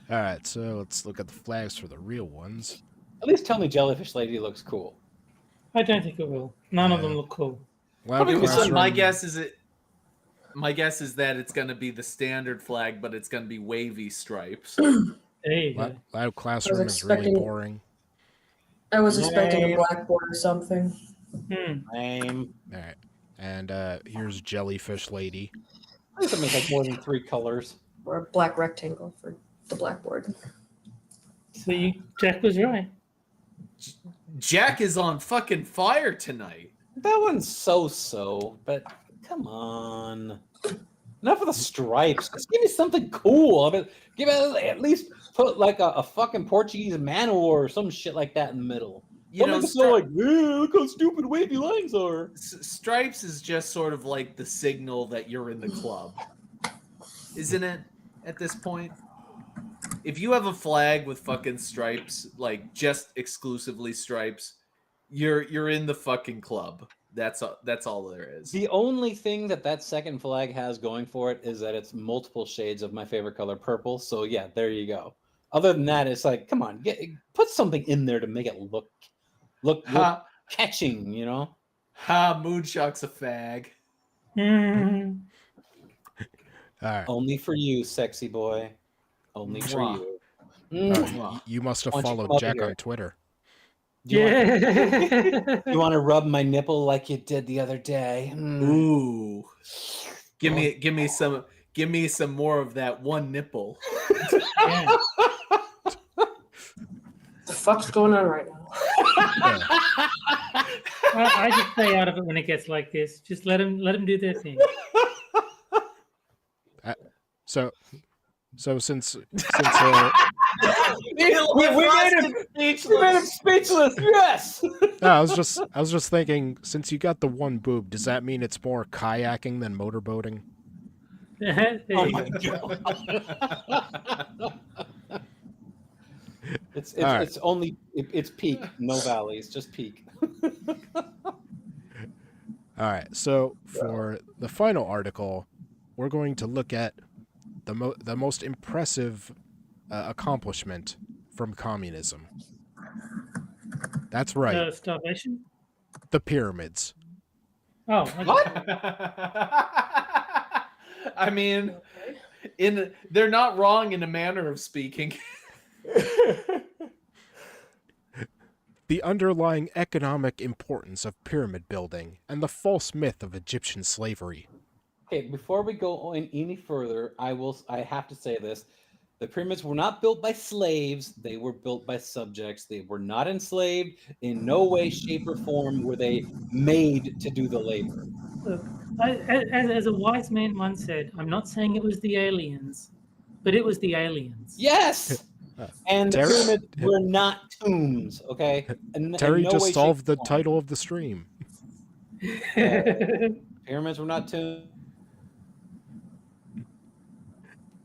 right, so let's look at the flags for the real ones. At least tell me Jellyfish Lady looks cool. I don't think it will. None of them look cool. Loud Probably classroom, My guess is that it's going to be the standard flag, but it's going to be wavy stripes. There you go. loud classroom is really expecting- boring. I was expecting Yay. a blackboard or something. Lame. All right. And here's Jellyfish Lady. I used to make like more than 3 colors. Or a black rectangle for the blackboard. So Jack was right. Jack is on fucking fire tonight. That one's so, but come on. Enough of the stripes. Just give me something cool. I mean, give it at least put like a fucking Portuguese man or some shit like that in the middle. You Don't know, make it so like, look how stupid wavy lines are. Stripes is just sort of like the signal that you're in the club, isn't it? At this point, if you have a flag with fucking stripes, like just exclusively stripes, you're in the fucking club. That's all there is. The only thing that second flag has going for it is that it's multiple shades of my favorite color, purple. So yeah, there you go. Other than that, it's like, come on, put something in there to make it look catching, you know? Moonshock's a fag. All right. Only for you, sexy boy. Only for Mwah. you. You must have Why don't you followed come over Jack here? on Twitter. Yeah. You want to rub my nipple like you did the other day? Ooh, give me some more of that one nipple. Yeah. The fuck's going on right now? I just stay out of it when it gets like this. Just let them do their thing. So since we made him speechless. Yes. no, I was just thinking, since you got the one boob, does that mean it's more kayaking than motorboating? There Oh you my go. god. It's All right. it's peak, no valleys, just peak. All right. So for the final article, we're going to look at the most impressive accomplishment from communism. That's right. Starvation? The pyramids. Oh, okay. What? I mean, they're not wrong in a manner of speaking. The underlying economic importance of pyramid building and the false myth of Egyptian slavery. Okay, before we go any further, I have to say this. The pyramids were not built by slaves, they were built by subjects. They were not enslaved. In no way, shape, or form were they made to do the labor. As a wise man once said, I'm not saying it was the aliens, but it was the aliens. Yes! And the Terry- pyramids were not tombs, okay? Terry in no just way, shape, solved the or form. title of the stream. Pyramids were not tombs.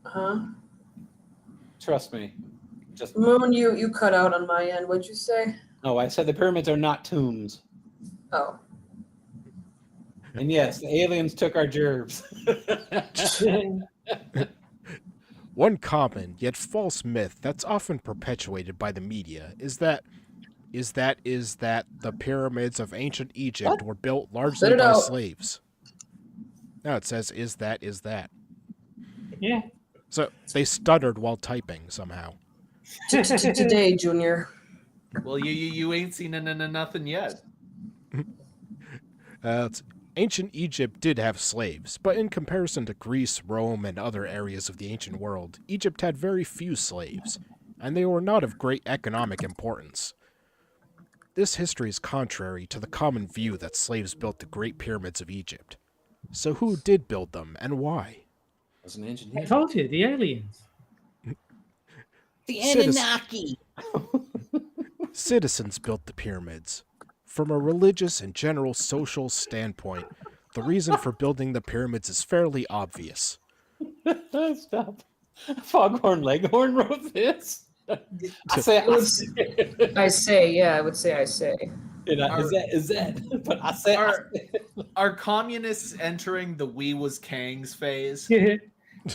Huh? Trust me. Just Moon, you cut out on my end. What'd you say? no, I said the pyramids are not tombs. Oh. And yes, the aliens took our gerbs. One common yet false myth that's often perpetuated by the media is that the pyramids of ancient Egypt were built largely Spit it by out. slaves. No, it says is that. Yeah. So they stuttered while typing somehow. Today, Junior. Well, you ain't seen nothing yet. Ancient Egypt did have slaves, but in comparison to Greece, Rome, and other areas of the ancient world, Egypt had very few slaves, and they were not of great economic importance. This history is contrary to the common view that slaves built the Great Pyramids of Egypt. So who did build them, and why? Was an I engineer. told you, the aliens. The Anunnaki. Citizens built the pyramids. From a religious and general social standpoint, the reason for building the pyramids is fairly obvious. Stop. Foghorn Leghorn wrote this. I say. I would say. Is that? But I say. Are communists entering the "we was Kangs" phase?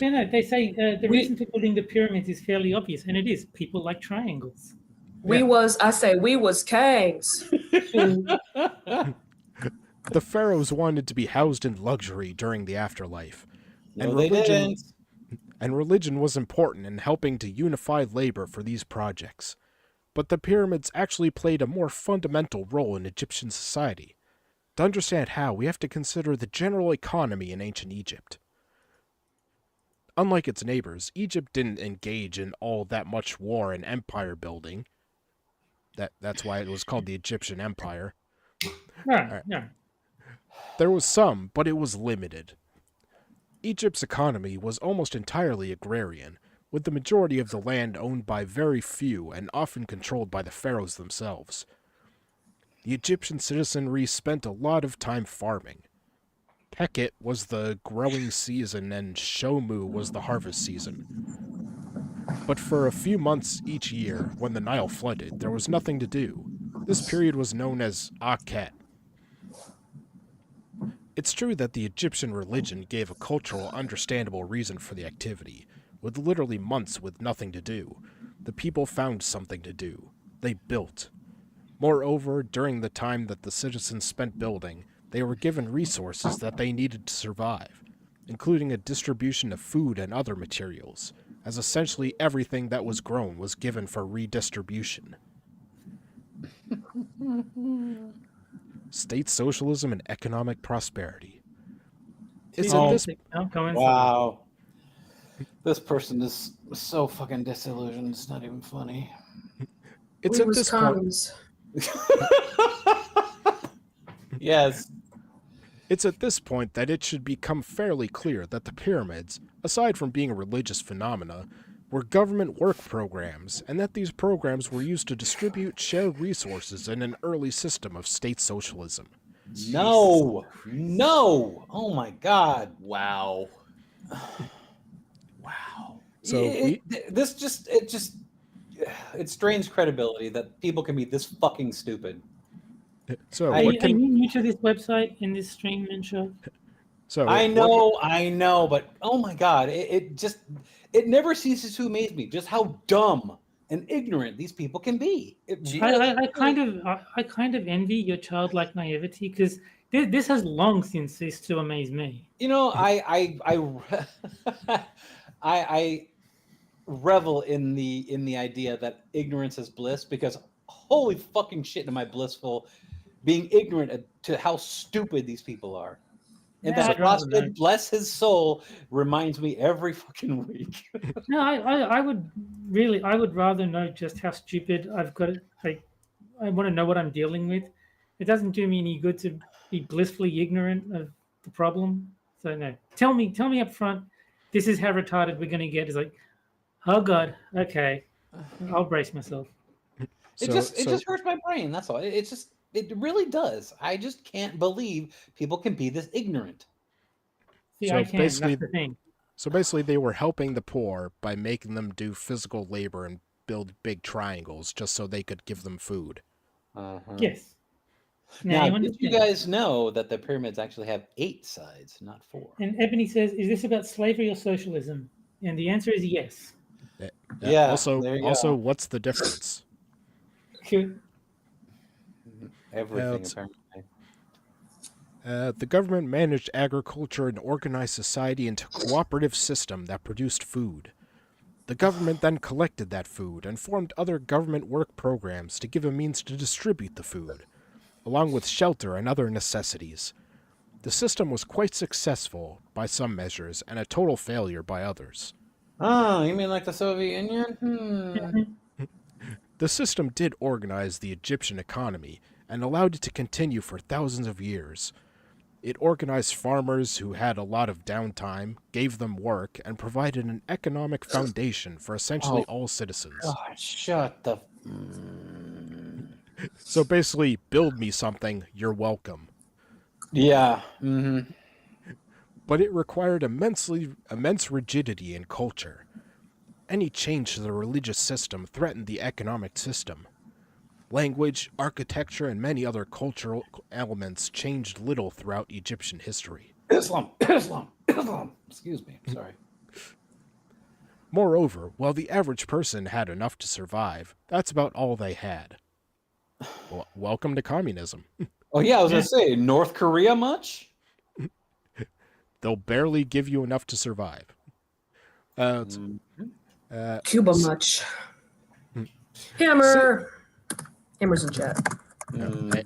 No, they say the reason for building the pyramids is fairly obvious, and it is. People like triangles. We was Kangs. The pharaohs wanted to be housed in luxury during the afterlife. No, they didn't. And religion was important in helping to unify labor for these projects. But the pyramids actually played a more fundamental role in Egyptian society, To understand how, we have to consider the general economy in ancient Egypt. Unlike its neighbors, Egypt didn't engage in all that much war and empire building. That's why it was called the Egyptian Empire. Right, Alright. yeah. There was some, but it was limited. Egypt's economy was almost entirely agrarian, with the majority of the land owned by very few and often controlled by the pharaohs themselves. The Egyptian citizenry spent a lot of time farming. Heket was the growing season and Shomu was the harvest season. But for a few months each year, when the Nile flooded, there was nothing to do. This period was known as Akhet. It's true that the Egyptian religion gave a cultural, understandable reason for the activity. With literally months with nothing to do, the people found something to do. They built. Moreover, during the time that the citizens spent building, they were given resources that they needed to survive, including a distribution of food and other materials, as essentially everything that was grown was given for redistribution. State socialism and economic prosperity. It's at this Wow. This person is so fucking disillusioned. It's not even funny. It's We at was this point. commies. Yes. It's at this point that it should become fairly clear that the pyramids, aside from being religious phenomena, were government work programs, and that these programs were used to distribute shared resources in an early system of state socialism. No. No. Oh my God. Wow. Wow. So it strains credibility that people can be this fucking stupid. So Are what you can new to this website in this stream, Moonshock? so I what- know, but oh my God, it never ceases to amaze me just how dumb and ignorant these people can be. I kind of envy your childlike naivety because this has long since ceased to amaze me. You know, I revel in the idea that ignorance is bliss, because holy fucking shit am I blissful being ignorant to how stupid these people are. And Yeah, that I'd rather Frosted, know. bless his soul, reminds me every fucking week. No, I would rather know just how stupid I've got it. Like, I want to know what I'm dealing with. It doesn't do me any good to be blissfully ignorant of the problem. So no, tell me up front. This is how retarded we're going to get. It's like, oh God, okay, I'll brace myself. It just hurts my brain. That's all. It really does. I just can't believe people can be this ignorant. See, So I can. That's basically- the thing. So basically, they were helping the poor by making them do physical labor and build big triangles just so they could give them food. Yes. Now, you did you understand. guys know that the pyramids actually have 8 sides, not 4? And Ebony says, "Is this about slavery or socialism?" And the answer is yes. Yeah, Also, there you also, go. what's the difference? Everything, it's- apparently. The government managed agriculture and organized society into a cooperative system that produced food. The government then collected that food and formed other government work programs to give a means to distribute the food, along with shelter and other necessities. The system was quite successful by some measures and a total failure by others. Oh, you mean like the Soviet Union? The system did organize the Egyptian economy and allowed it to continue for thousands of years. It organized farmers who had a lot of downtime, gave them work, and provided an economic foundation for essentially all citizens. God, shut the... So basically, build me something, you're welcome. Yeah. But it required immense rigidity in culture. Any change to the religious system threatened the economic system. Language, architecture, and many other cultural elements changed little throughout Egyptian history. Islam. Excuse me. Sorry. Moreover, while the average person had enough to survive, that's about all they had. Well, welcome to communism. Oh, yeah, I was going to say, North Korea much? They'll barely give you enough to survive. Cuba much. Hammer. Hammer's in chat.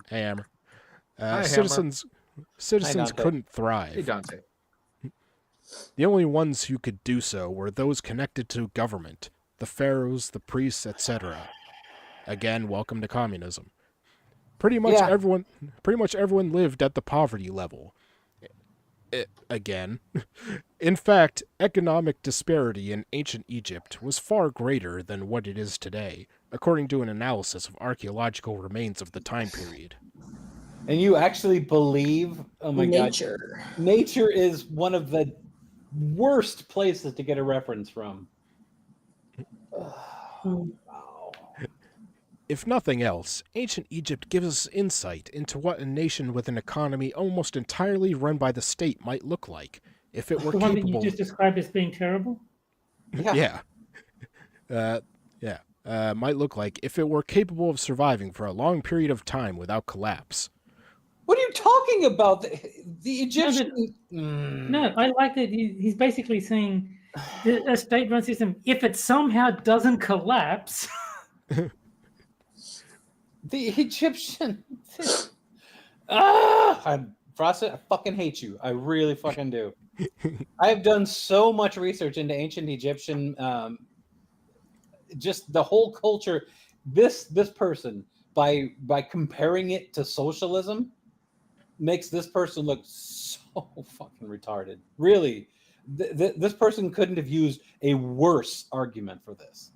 Hey, Amber. Hammer. Citizens Dante. couldn't Hey, thrive. Dante. The only ones who could do so were those connected to government, the pharaohs, the priests, etc. Again, welcome to communism. Pretty much Yeah. everyone lived at the poverty level. Again. In fact, economic disparity in ancient Egypt was far greater than what it is today, according to an analysis of archaeological remains of the time period. And you actually believe, oh my Nature. God, nature is one of the worst places to get a reference from. Hmm. Wow. If nothing else, ancient Egypt gives us insight into what a nation with an economy almost entirely run by the state might look like, if it were The one that you capable. just described as being terrible? Yeah. Might look like if it were capable of surviving for a long period of time without collapse. What are you talking about? The Egyptian. No, I like that he's basically saying a state-run system, if it somehow doesn't collapse. The Egyptian. Frosted, I fucking hate you. I really fucking do. I have done so much research into ancient Egyptian, just the whole culture. This person, by comparing it to socialism, makes this person look so fucking retarded. Really, this person couldn't have used a worse argument for this.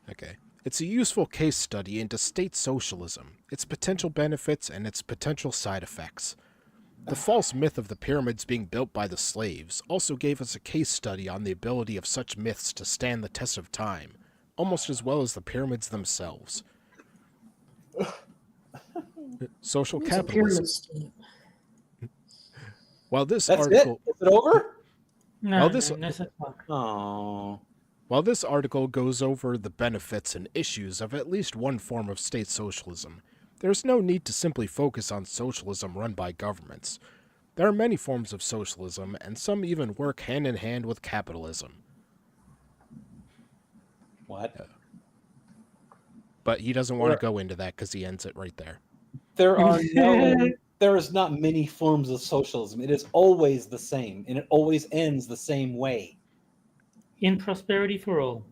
Okay. It's a useful case study into state socialism, its potential benefits, and its potential side effects. The false myth of the pyramids being built by the slaves also gave us a case study on the ability of such myths to stand the test of time, almost as well as the pyramids themselves. Social It's a pyramid capitalism. scheme. That's it. Is it over? No, Well, this- no such luck. Oh. While this article goes over the benefits and issues of at least one form of state socialism, there is no need to simply focus on socialism run by governments. There are many forms of socialism, and some even work hand in hand with capitalism. What? But he doesn't want to go into that because he ends it right there. There is not many forms of socialism. It is always the same, and it always ends the same way. In prosperity for all.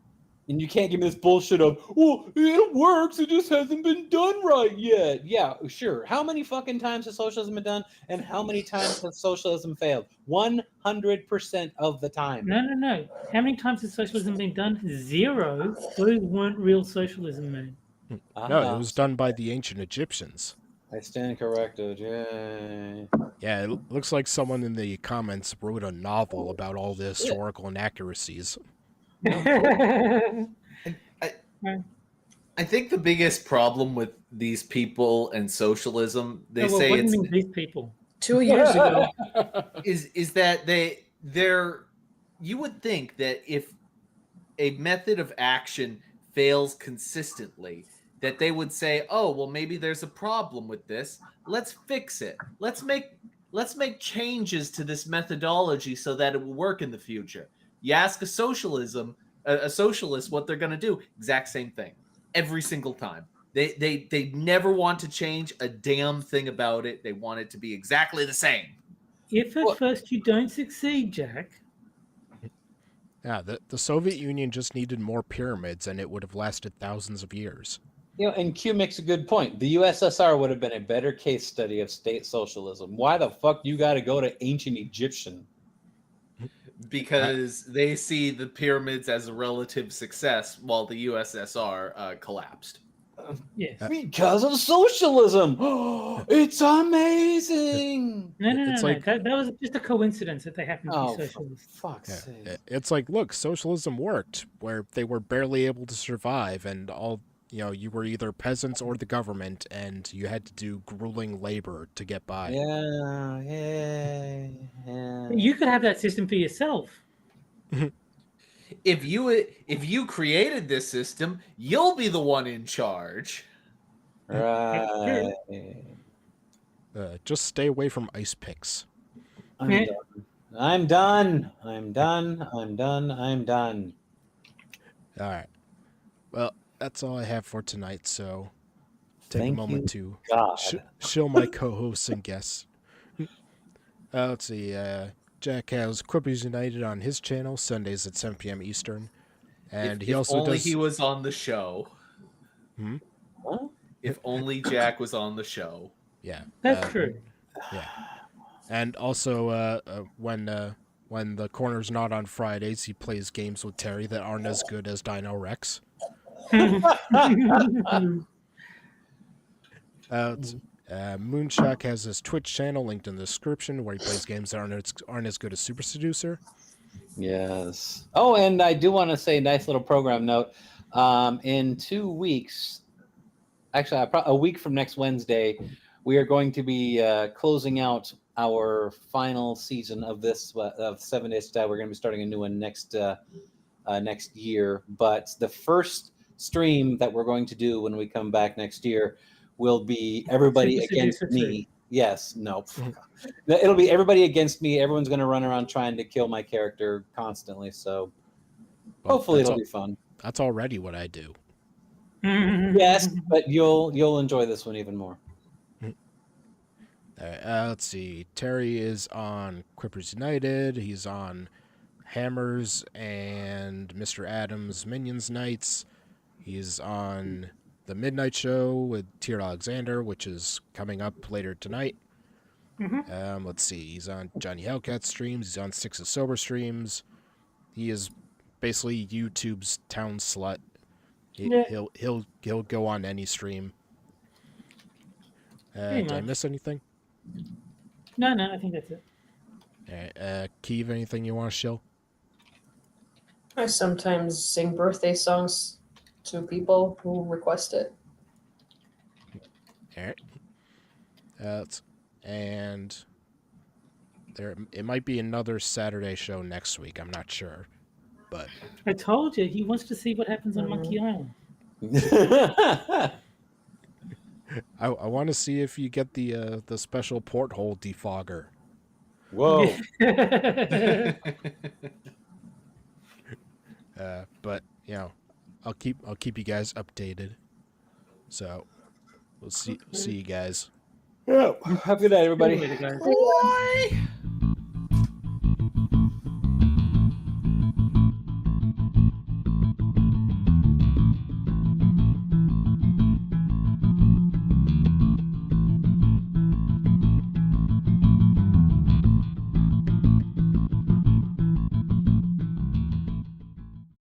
And you can't give me this bullshit of, well, it works, it just hasn't been done right yet. Yeah, sure. How many fucking times has socialism been done, and how many times has socialism failed? 100% of the time. No. How many times has socialism been done? 0. Those weren't real socialism, man. No, it was done by the ancient Egyptians. I stand corrected. Yay. Yeah, it looks like someone in the comments wrote a novel about all the historical inaccuracies. I think the biggest problem with these people and socialism, they say what do it's you mean these people? 2 years ago. is that they're you would think that if a method of action fails consistently, that they would say, oh, well, maybe there's a problem with this. Let's fix it. Let's make changes to this methodology so that it will work in the future. You ask a socialist what they're going to do, exact same thing every single time. They never want to change a damn thing about it. They want it to be exactly the same. If at first you don't succeed, Jack. Yeah, the Soviet Union just needed more pyramids and it would have lasted thousands of years. You know, and Q makes a good point. The USSR would have been a better case study of state socialism. Why the fuck you got to go to ancient Egyptian? Because they see the pyramids as a relative success while the USSR collapsed. Yes. Because of socialism. It's amazing. No. like- That was just a coincidence that they happened to Oh, be for socialist. fuck's Yeah. sake. It's like, look, socialism worked, where they were barely able to survive, and you were either peasants or the government, and you had to do grueling labor to get by. Yeah. You could have that system for yourself. If you created this system, you'll be the one in charge. Right. Just stay away from ice picks. I'm done. I'm done. All right. Well, that's all I have for tonight. So take Thank a moment you, to God. shill my co-hosts and guests. Let's see. Jack has Clippers United on his channel Sundays at 7 p.m. Eastern, and he if also only does. he was on the show. Hmm? Huh? If only Jack was on the show. Yeah, That's true. yeah, and also when the corner's not on Fridays, he plays games with Terry that aren't as good as Dino Rex. Moonshock has his Twitch channel linked in the description where he plays games that aren't as good as Super Seducer. Yes. Oh, and I do want to say, nice little program note. In 2 weeks, actually, a week from next Wednesday, we are going to be closing out our final season of this of 7 Days to Die. We're going to be starting a new one next year. But the first stream that we're going to do when we come back next year will be everybody Super against Seducer me. 2. Yes, no. It'll be everybody against me. Everyone's going to run around trying to kill my character constantly. So Well, hopefully that's it'll be fun. That's already what I do. Yes, but you'll enjoy this one even more. Let's see. Terry is on Clippers United. He's on Hammers and Mr. Adams Minions Nights. He's on the Midnight Show with Tyr Alexander, which is coming up later tonight. Let's see. He's on Johnny Hellcat streams. He's on Six of Sober streams. He is basically YouTube's town slut. He'll go on any stream. Did I miss anything? No, I think that's it. Alright, Kiev, anything you want to show? I sometimes sing birthday songs to people who request it. Alright. And it might be another Saturday show next week. I'm not sure, but I told you he wants to see what happens on Monkey Island. I want to see if you get the special porthole defogger. Whoa. But I'll keep you guys updated. So we'll see you guys. Yeah. Have a good night, everybody. Later, guys.